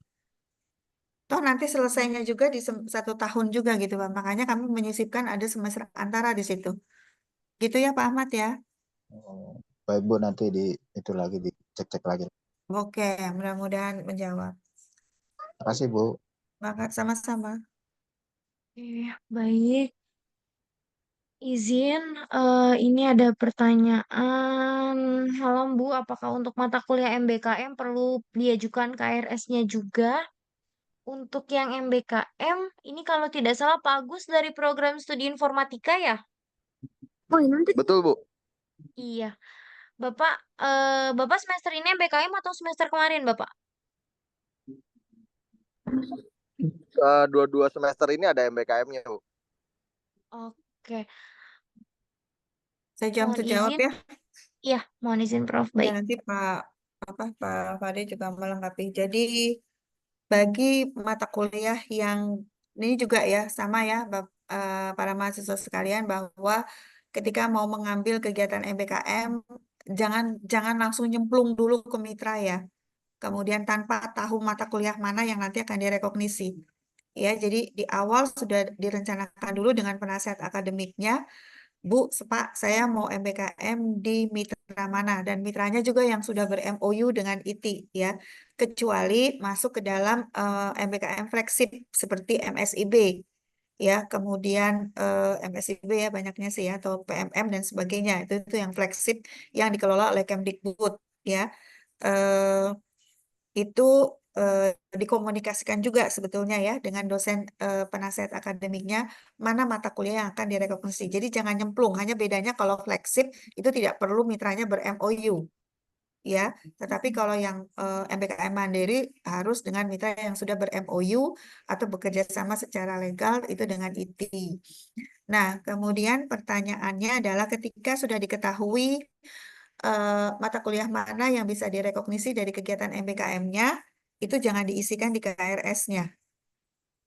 Toh nanti selesainya juga di 1 tahun juga gitu, Pak. Makanya kami menyisipkan ada semester antara di situ. Gitu ya, Pak Ahmad ya. Baik, Bu, nanti itu lagi dicek-cek lagi. Oke, mudah-mudahan menjawab. Terima kasih, Bu. Maka sama-sama. Oke, baik. Izin, ini ada pertanyaan. Halo Bu, apakah untuk mata kuliah MBKM perlu diajukan KRS-nya juga? Untuk yang MBKM, ini kalau tidak salah Pak Agus dari program studi informatika ya? Betul, Bu. Iya. Bapak, Bapak semester ini MBKM atau semester kemarin, Bapak? Dua-dua semester ini ada MBKM-nya, Bu. Oke, Saya jawab mohon terjawab izin. ya. Iya, mohon izin Prof. Ya, Baik. nanti Pak Fadil juga melengkapi. Jadi bagi mata kuliah yang ini juga ya sama ya para mahasiswa sekalian bahwa ketika mau mengambil kegiatan MBKM jangan langsung nyemplung dulu ke mitra ya. Kemudian tanpa tahu mata kuliah mana yang nanti akan direkognisi. Ya, jadi di awal sudah direncanakan dulu dengan penasihat akademiknya, Bu, Pak, saya mau MBKM di mitra mana dan mitranya juga yang sudah ber-MOU dengan ITI ya. Kecuali masuk ke dalam MBKM flagship seperti MSIB ya, kemudian MSIB ya banyaknya sih ya atau PMM dan sebagainya. Itu yang flagship yang dikelola oleh Kemdikbud ya. Eh, itu dikomunikasikan juga sebetulnya ya dengan dosen penasihat akademiknya mana mata kuliah yang akan direkognisi. Jadi jangan nyemplung, hanya bedanya kalau flagship itu tidak perlu mitranya ber-MOU ya. Tetapi kalau yang MBKM mandiri harus dengan mitra yang sudah ber-MOU atau bekerja sama secara legal itu dengan ITI. Nah, kemudian pertanyaannya adalah ketika sudah diketahui mata kuliah mana yang bisa direkognisi dari kegiatan MBKM-nya, itu jangan diisikan di KRS-nya.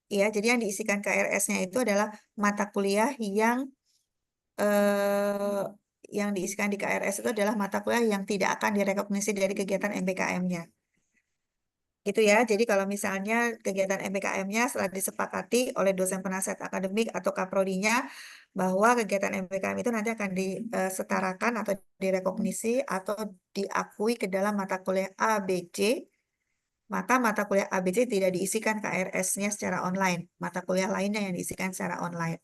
Ya, jadi yang diisikan KRS-nya itu adalah mata kuliah eh, yang diisikan di KRS itu adalah mata kuliah yang tidak akan direkognisi dari kegiatan MBKM-nya. Gitu ya. Jadi kalau misalnya kegiatan MBKM-nya setelah disepakati oleh dosen penasihat akademik atau kaprodinya bahwa kegiatan MBKM itu nanti akan disetarakan atau direkognisi atau diakui ke dalam mata kuliah A, B, C, maka mata kuliah A, B, C tidak diisikan KRS-nya secara online. Mata kuliah lainnya yang diisikan secara online.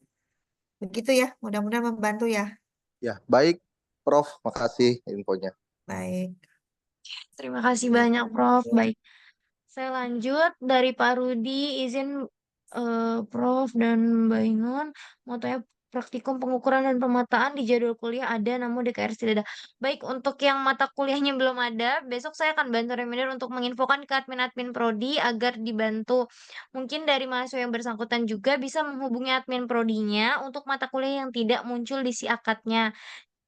Begitu ya. Mudah-mudahan membantu ya. Ya, baik, Prof. Makasih infonya. Baik. Terima kasih banyak, Prof. Baik. Saya lanjut dari Pak Rudi, izin Prof dan Mbak Ingon, mau tanya praktikum pengukuran dan pemetaan di jadwal kuliah ada, namun DKRS tidak ada. Baik, untuk yang mata kuliahnya belum ada, besok saya akan bantu reminder untuk menginfokan ke admin-admin prodi agar dibantu. Mungkin dari mahasiswa yang bersangkutan juga bisa menghubungi admin prodinya untuk mata kuliah yang tidak muncul di si akadnya.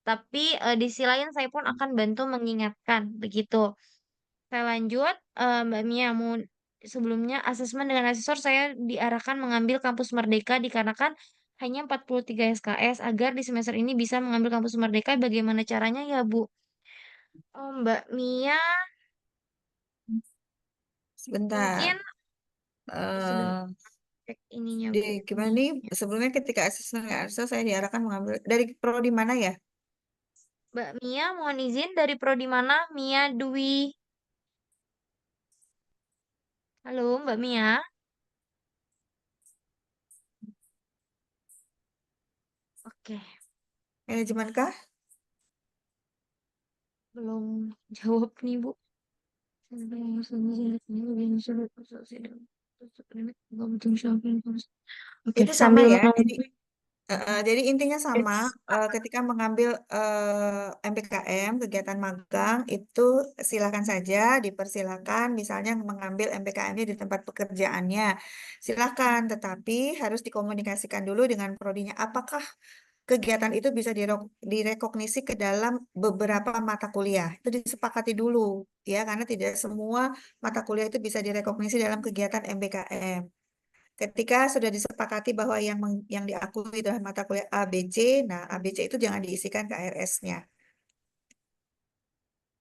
Tapi di sisi lain saya pun akan bantu mengingatkan, begitu. Saya lanjut, Mbak Mia, sebelumnya asesmen dengan asesor saya diarahkan mengambil kampus Merdeka dikarenakan hanya 43 SKS agar di semester ini bisa mengambil kampus Merdeka. Bagaimana caranya ya, Bu? Oh, Mbak Mia, Sebentar. mungkin sebentar Eh, cek ininya, Bu. gimana nih? Sebelumnya ketika asesmen nggak asesor, saya diarahkan mengambil dari prodi mana ya? Mbak Mia, mohon izin dari prodi mana? Mia Dwi. Halo, Mbak Mia. Oke, Manajemen kah? belum jawab nih, Bu. Oke, Itu sama sambil ya. Jadi menunggu. Jadi intinya sama, ketika mengambil MPKM, kegiatan magang, itu silakan saja, dipersilakan misalnya mengambil MPKM-nya di tempat pekerjaannya. Silakan, tetapi harus dikomunikasikan dulu dengan prodinya. Apakah kegiatan itu bisa direkognisi ke dalam beberapa mata kuliah? Itu disepakati dulu, ya, karena tidak semua mata kuliah itu bisa direkognisi dalam kegiatan MPKM. Ketika sudah disepakati bahwa yang diakui adalah mata kuliah A, B, C, nah A, B, C itu jangan diisikan ke ARS-nya.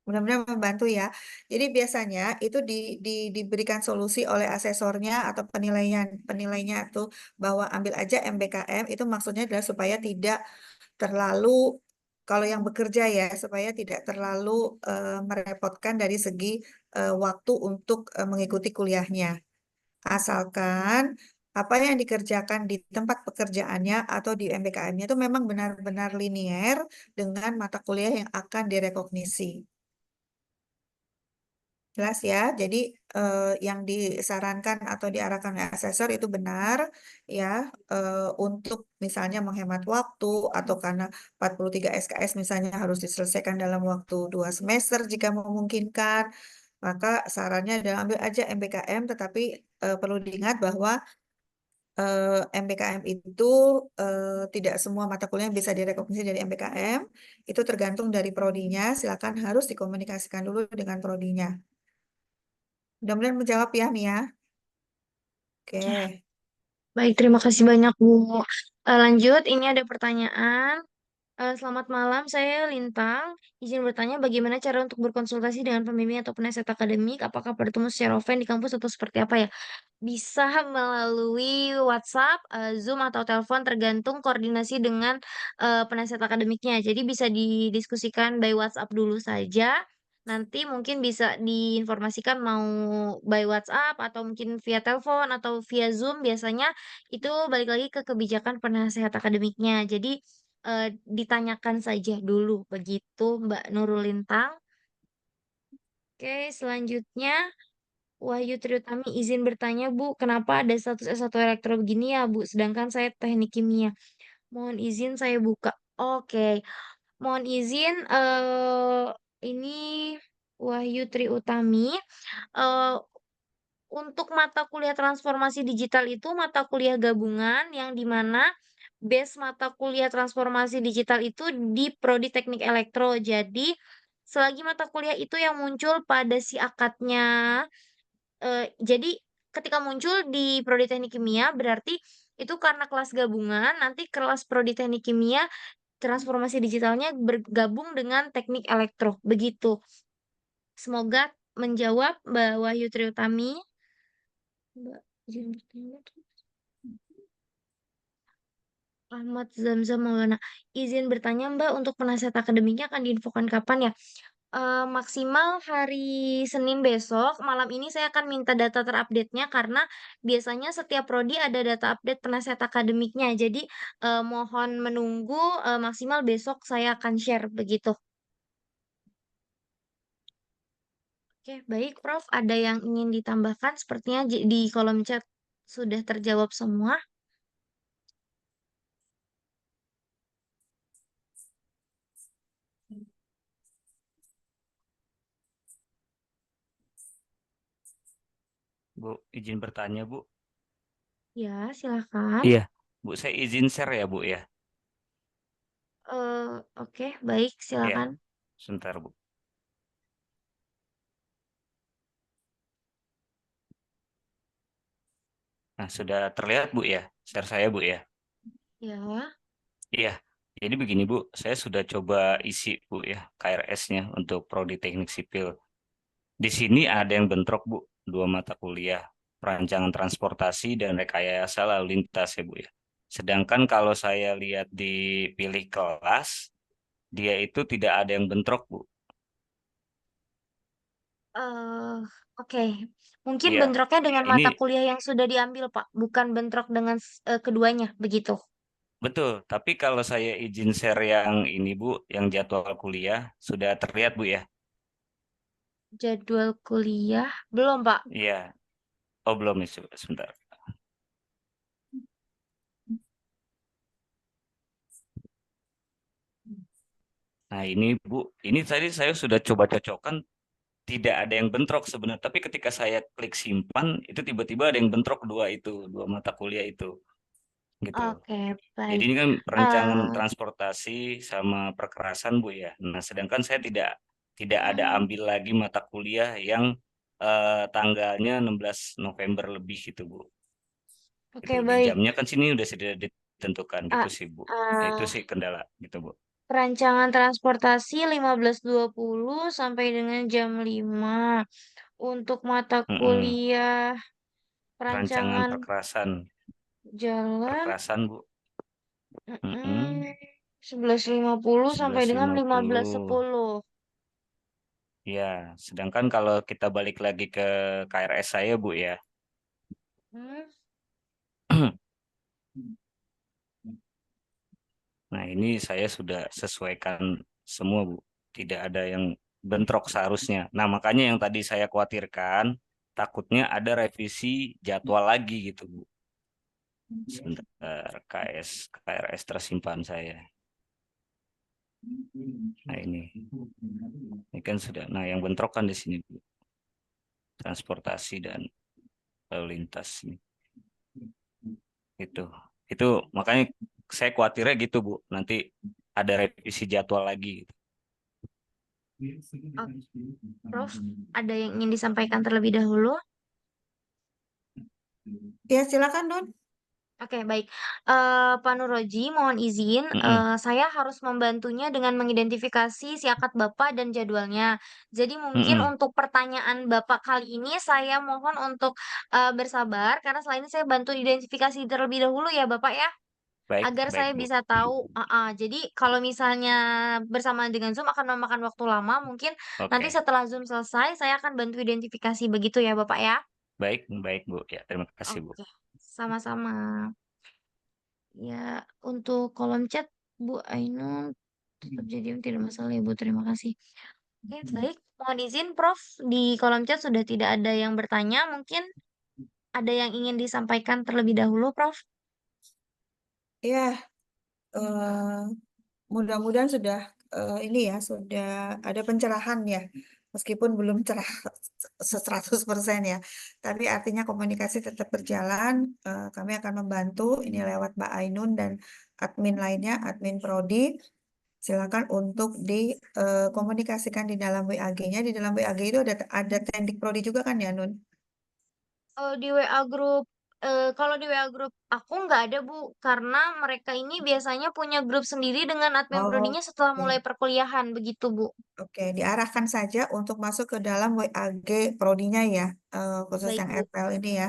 Mudah-mudahan membantu ya. Jadi biasanya itu diberikan solusi oleh asesornya atau penilainya itu bahwa ambil aja MBKM, itu maksudnya adalah supaya tidak terlalu, kalau yang bekerja ya, supaya tidak terlalu merepotkan dari segi waktu untuk mengikuti kuliahnya. Asalkan apa yang dikerjakan di tempat pekerjaannya atau di MBKM-nya itu memang benar-benar linier dengan mata kuliah yang akan direkognisi. Jelas ya, jadi yang disarankan atau diarahkan oleh asesor itu benar ya, untuk misalnya menghemat waktu atau karena 43 SKS misalnya harus diselesaikan dalam waktu 2 semester jika memungkinkan, maka sarannya adalah ambil aja MBKM, tetapi perlu diingat bahwa MBKM itu tidak semua mata kuliah yang bisa direkognisi dari MBKM, itu tergantung dari prodinya, silakan harus dikomunikasikan dulu dengan prodinya. Mudah-mudahan menjawab ya, Mia. Oke. Baik, terima kasih banyak, Bu. Lanjut, ini ada pertanyaan. Selamat malam, saya Lintang. Izin bertanya bagaimana cara untuk berkonsultasi dengan pembimbing atau penasihat akademik? Apakah bertemu secara offline di kampus atau seperti apa ya? Bisa melalui WhatsApp, Zoom atau telepon tergantung koordinasi dengan penasihat akademiknya. Jadi bisa didiskusikan by WhatsApp dulu saja. Nanti mungkin bisa diinformasikan mau by WhatsApp atau mungkin via telepon atau via Zoom. Biasanya itu balik lagi ke kebijakan penasihat akademiknya. Jadi ditanyakan saja dulu begitu, Mbak Nurul Lintang. Oke, selanjutnya Wahyu Triutami izin bertanya, Bu, kenapa ada status S1 elektro begini ya, Bu? Sedangkan saya teknik kimia. Mohon izin saya buka. Oke, mohon izin ini Wahyu Triutami. eh Untuk mata kuliah transformasi digital itu mata kuliah gabungan yang dimana base mata kuliah transformasi digital itu di Prodi Teknik Elektro. Jadi selagi mata kuliah itu yang muncul pada si akadnya, jadi ketika muncul di Prodi Teknik Kimia berarti itu karena kelas gabungan, nanti kelas Prodi Teknik Kimia transformasi digitalnya bergabung dengan Teknik Elektro. Begitu. Semoga menjawab Mbak Wahyu Triutami. Mbak, izin bertanya. Ahmad Zamzam Maulana. Izin bertanya Mbak, untuk penasihat akademiknya akan diinfokan kapan ya? Maksimal hari Senin besok. Malam ini saya akan minta data terupdate-nya karena biasanya setiap prodi ada data update penasihat akademiknya. Jadi mohon menunggu, maksimal besok saya akan share begitu. Oke, baik Prof. Ada yang ingin ditambahkan? Sepertinya di kolom chat sudah terjawab semua. Bu, izin bertanya, Bu. Ya, silakan. Iya, Bu, saya izin share ya, Bu ya. Oke, baik, Iya, silakan. sebentar, Bu. Nah, sudah terlihat, Bu ya, share saya, Bu ya. Ya. Iya, jadi begini, Bu, saya sudah coba isi, Bu ya, KRS-nya untuk Prodi Teknik Sipil. Di sini ada yang bentrok, Bu, 2 mata kuliah, perancangan transportasi dan rekayasa lalu lintas ya, Bu ya. Sedangkan kalau saya lihat di pilih kelas, dia itu tidak ada yang bentrok, Bu. eh Oke, mungkin Iya, bentroknya dengan ini mata kuliah yang sudah diambil, Pak, bukan bentrok dengan keduanya, begitu. betul. Tapi kalau saya izin share yang ini, Bu, yang jadwal kuliah, sudah terlihat, Bu ya? Jadwal kuliah belum, Pak. Iya. Oh, belum nih, sebentar. Nah, ini, Bu, ini tadi saya sudah coba cocokkan, tidak ada yang bentrok sebenarnya. Tapi ketika saya klik simpan, itu tiba-tiba ada yang bentrok dua mata kuliah itu, gitu. Oke, Jadi baik. ini kan perencanaan Eh, transportasi sama perkerasan, Bu ya. Nah, sedangkan saya tidak ada ambil lagi mata kuliah yang tanggalnya 16 November lebih gitu, Bu. oke, Itu di baik. jamnya kan sini udah sudah ditentukan gitu Ah, sih, Bu. Nah, itu ah, sih kendala gitu, Bu. Perancangan transportasi 15.20 sampai dengan jam 5. Untuk mata Mm-mm. kuliah Perancangan perancangan jalan Bu. Mm-mm. 11.50 sampai dengan 11.50. 15.10. Ya, sedangkan kalau kita balik lagi ke KRS saya, Bu ya. Hmm, Nah, ini saya sudah sesuaikan semua, Bu. Tidak ada yang bentrok seharusnya. Nah, makanya yang tadi saya khawatirkan, takutnya ada revisi jadwal lagi gitu, Bu. Sebentar, KRS tersimpan saya. Nah, ini kan sudah. Nah, yang bentrok kan di sini, Bu. Transportasi dan lalu lintas nih. Itu makanya saya khawatirnya gitu, Bu. Nanti ada revisi jadwal lagi gitu. Prof, ada yang ingin disampaikan terlebih dahulu? Ya, silakan, Don. Oke, baik. Pak Nuroji, mohon izin, Mm-mm. saya harus membantunya dengan mengidentifikasi si akad Bapak dan jadwalnya. Jadi mungkin Mm-mm. untuk pertanyaan Bapak kali ini saya mohon untuk bersabar, karena selain ini saya bantu identifikasi terlebih dahulu ya Bapak ya, Baik, agar baik, saya Bu. bisa tahu. Jadi kalau misalnya bersamaan dengan Zoom akan memakan waktu lama, mungkin nanti Oke. setelah Zoom selesai, saya akan bantu identifikasi begitu ya Bapak ya. Baik, baik, Bu. Ya, terima kasih, Bu. Oke, sama-sama. Ya, untuk kolom chat Bu Ainun tetap jadi tidak masalah ya Bu. Terima kasih. Oke, baik. Mohon izin Prof, di kolom chat sudah tidak ada yang bertanya. Mungkin ada yang ingin disampaikan terlebih dahulu, Prof. Ya, mudah-mudahan sudah ini ya, sudah ada pencerahan ya. Meskipun belum cerah 100% ya. Tapi artinya komunikasi tetap berjalan. Kami akan membantu ini lewat Mbak Ainun dan admin lainnya, admin Prodi. Silakan untuk dikomunikasikan di dalam WAG-nya. Di dalam WAG itu ada Tendik Prodi juga kan ya, Nun? Di WA grup, kalau di WA grup aku nggak ada Bu, karena mereka ini biasanya punya grup sendiri dengan admin Oh, prodinya setelah oke. mulai perkuliahan, begitu Bu. Oke, diarahkan saja untuk masuk ke dalam WAG prodinya ya, khusus Baik yang Bu, RPL ini ya.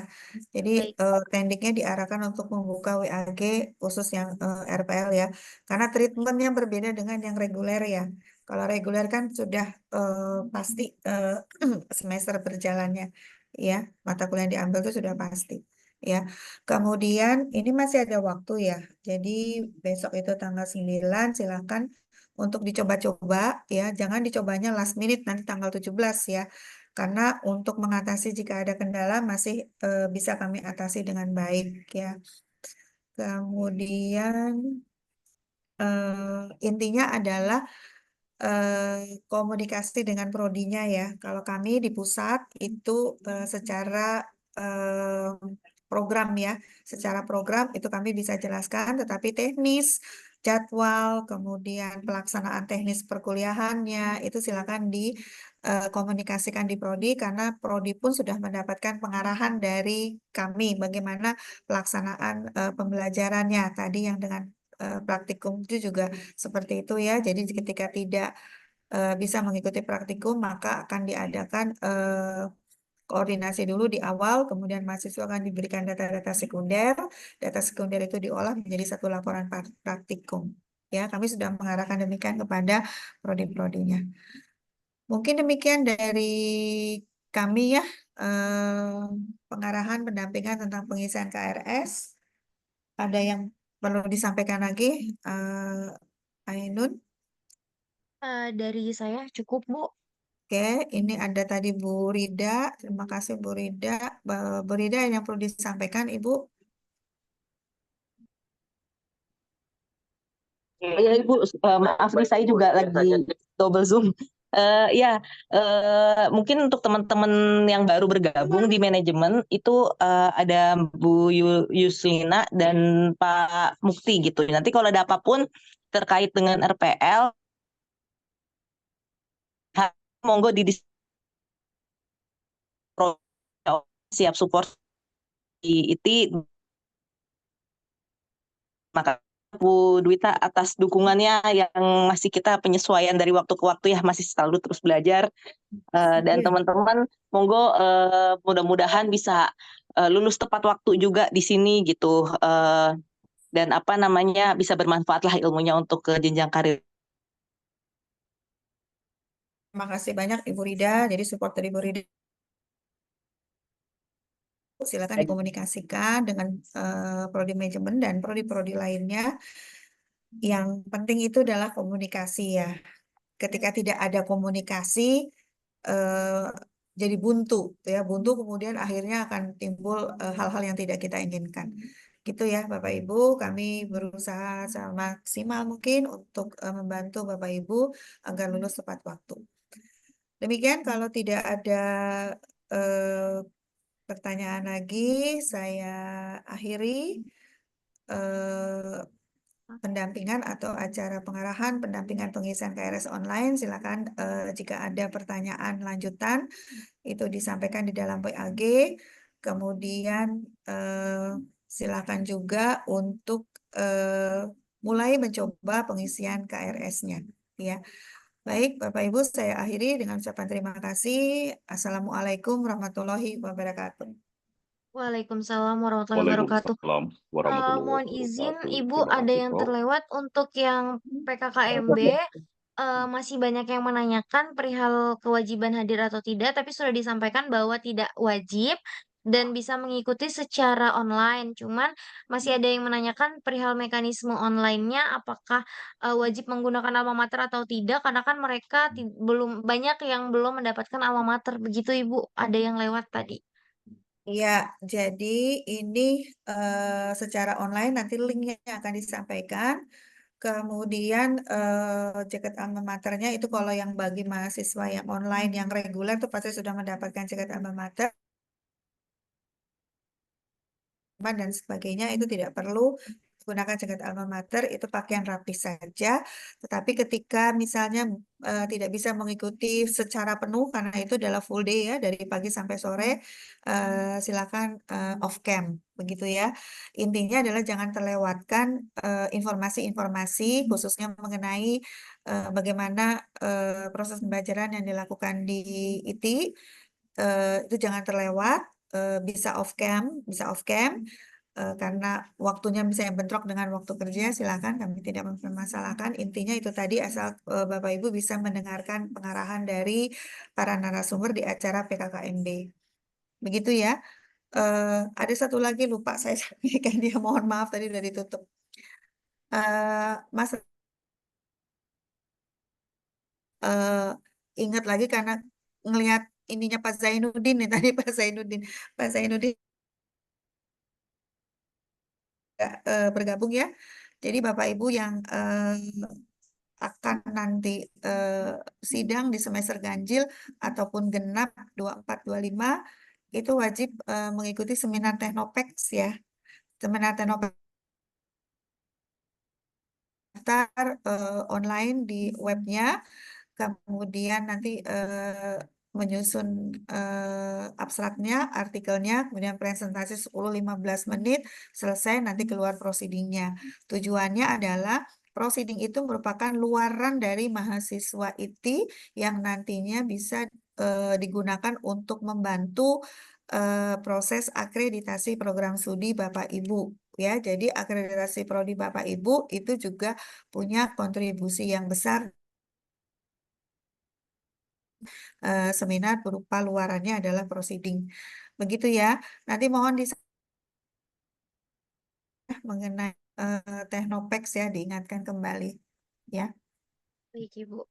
Jadi baik. tendiknya diarahkan untuk membuka WAG khusus yang RPL ya, karena treatmentnya berbeda dengan yang reguler ya. Kalau reguler kan sudah pasti semester berjalannya, ya, mata kuliah yang diambil itu sudah pasti. Ya, kemudian ini masih ada waktu ya. Jadi besok itu tanggal 9, silakan untuk dicoba-coba ya, jangan dicobanya last minute nanti tanggal 17 ya. Karena untuk mengatasi jika ada kendala masih bisa kami atasi dengan baik ya. Kemudian intinya adalah komunikasi dengan prodinya ya. Kalau kami di pusat itu secara program ya. Secara program itu kami bisa jelaskan, tetapi teknis, jadwal, kemudian pelaksanaan teknis perkuliahannya, itu silakan dikomunikasikan di Prodi, karena Prodi pun sudah mendapatkan pengarahan dari kami bagaimana pelaksanaan pembelajarannya. Tadi yang dengan praktikum itu juga seperti itu ya. Jadi ketika tidak bisa mengikuti praktikum, maka akan diadakan koordinasi dulu di awal, kemudian mahasiswa akan diberikan data-data sekunder. Data sekunder itu diolah menjadi satu laporan praktikum. Ya, kami sudah mengarahkan demikian kepada prodi-prodinya. Mungkin demikian dari kami ya, pengarahan pendampingan tentang pengisian KRS. Ada yang perlu disampaikan lagi, Ainun? Dari saya cukup, Bu. Oke, ini ada tadi Bu Rida. Terima kasih Bu Rida. Bu Rida yang perlu disampaikan, Ibu. Ya Ibu, maaf nih saya juga lagi double Zoom. Ya, mungkin untuk teman-teman yang baru bergabung di manajemen itu ada Bu Yuslina dan Pak Mukti gitu. Nanti kalau ada apapun terkait dengan RPL, monggo di siap support di IT. Maka Bu Dwita atas dukungannya yang masih kita penyesuaian dari waktu ke waktu ya, masih selalu terus belajar. Dan teman-teman monggo mudah-mudahan bisa lulus tepat waktu juga di sini gitu. Dan apa namanya bisa bermanfaat lah ilmunya untuk ke jenjang karir. Terima kasih banyak Ibu Rida. Jadi support dari Ibu Rida. Silakan dikomunikasikan dengan prodi manajemen dan prodi-prodi lainnya. Yang penting itu adalah komunikasi ya. Ketika tidak ada komunikasi, jadi buntu, ya buntu kemudian akhirnya akan timbul hal-hal yang tidak kita inginkan. Gitu ya Bapak Ibu, kami berusaha semaksimal mungkin untuk membantu Bapak Ibu agar lulus tepat waktu. Demikian, kalau tidak ada pertanyaan lagi, saya akhiri pendampingan atau acara pengarahan pendampingan pengisian KRS online. Silakan jika ada pertanyaan lanjutan itu disampaikan di dalam WAG. Kemudian silakan juga untuk mulai mencoba pengisian KRS-nya ya. Baik, Bapak Ibu, saya akhiri dengan ucapan terima kasih. Assalamualaikum warahmatullahi wabarakatuh. Waalaikumsalam warahmatullahi wabarakatuh. Waalaikumsalam warahmatullahi Mohon izin, wabarakatuh. Ibu, Terima ada kasih, yang Prof. terlewat untuk yang PKKMB. Masih banyak yang menanyakan perihal kewajiban hadir atau tidak, tapi sudah disampaikan bahwa tidak wajib dan bisa mengikuti secara online. Cuman masih ada yang menanyakan perihal mekanisme online-nya, apakah wajib menggunakan alma mater atau tidak, karena kan mereka belum banyak yang belum mendapatkan alma mater. Begitu Ibu, ada yang lewat tadi. Iya, jadi ini secara online nanti linknya akan disampaikan. Kemudian jaket alma maternya itu kalau yang bagi mahasiswa yang online yang reguler itu pasti sudah mendapatkan jaket alma mater dan sebagainya, itu tidak perlu gunakan jaket alma mater, itu pakaian rapi saja. Tetapi ketika misalnya tidak bisa mengikuti secara penuh karena itu adalah full day ya dari pagi sampai sore, silakan off cam begitu ya. Intinya adalah jangan terlewatkan informasi-informasi khususnya mengenai bagaimana proses pembelajaran yang dilakukan di IT, itu jangan terlewat. Bisa off cam karena waktunya misalnya bentrok dengan waktu kerja, silakan, kami tidak mempermasalahkan. Intinya itu tadi, asal Bapak Ibu bisa mendengarkan pengarahan dari para narasumber di acara PKKMB. Begitu ya. Ada satu lagi lupa saya sampaikan, dia mohon maaf tadi udah ditutup. Mas ingat lagi karena ngelihat ininya Pak Zainuddin nih tadi, Pak Zainuddin bergabung ya. Jadi Bapak Ibu yang akan nanti sidang di semester ganjil ataupun genap 24-25 itu wajib mengikuti seminar Teknopex ya. Seminar Teknopex daftar online di webnya, kemudian nanti menyusun abstraknya, artikelnya, kemudian presentasi 10-15 menit, selesai nanti keluar proceedingnya. Tujuannya adalah proceeding itu merupakan luaran dari mahasiswa IT yang nantinya bisa digunakan untuk membantu proses akreditasi program studi Bapak Ibu. Ya, jadi akreditasi prodi Bapak Ibu itu juga punya kontribusi yang besar. Seminar berupa luarannya adalah proceeding. Begitu ya. Nanti mohon mengenai Teknopex ya, diingatkan kembali. Ya. Baik, Ibu.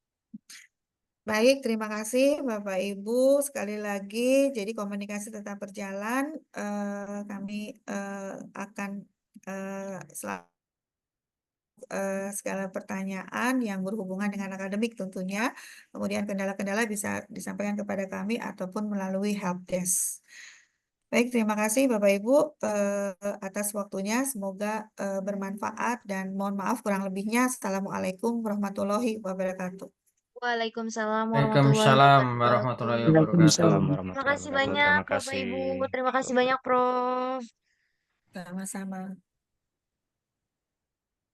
Baik, terima kasih Bapak Ibu. Sekali lagi, jadi komunikasi tetap berjalan. Kami akan segala pertanyaan yang berhubungan dengan akademik tentunya. Kemudian kendala-kendala bisa disampaikan kepada kami ataupun melalui helpdesk. Baik, terima kasih Bapak Ibu atas waktunya. Semoga bermanfaat dan mohon maaf kurang lebihnya. Assalamualaikum warahmatullahi wabarakatuh. Waalaikumsalam Waalaikumsalam warahmatullahi warahmatullahi wabarakatuh. wabarakatuh. Waalaikumsalam Terima warahmatullahi kasih wabarakatuh. banyak Terima Bapak kasih. Ibu. Terima kasih banyak Prof. Sama-sama.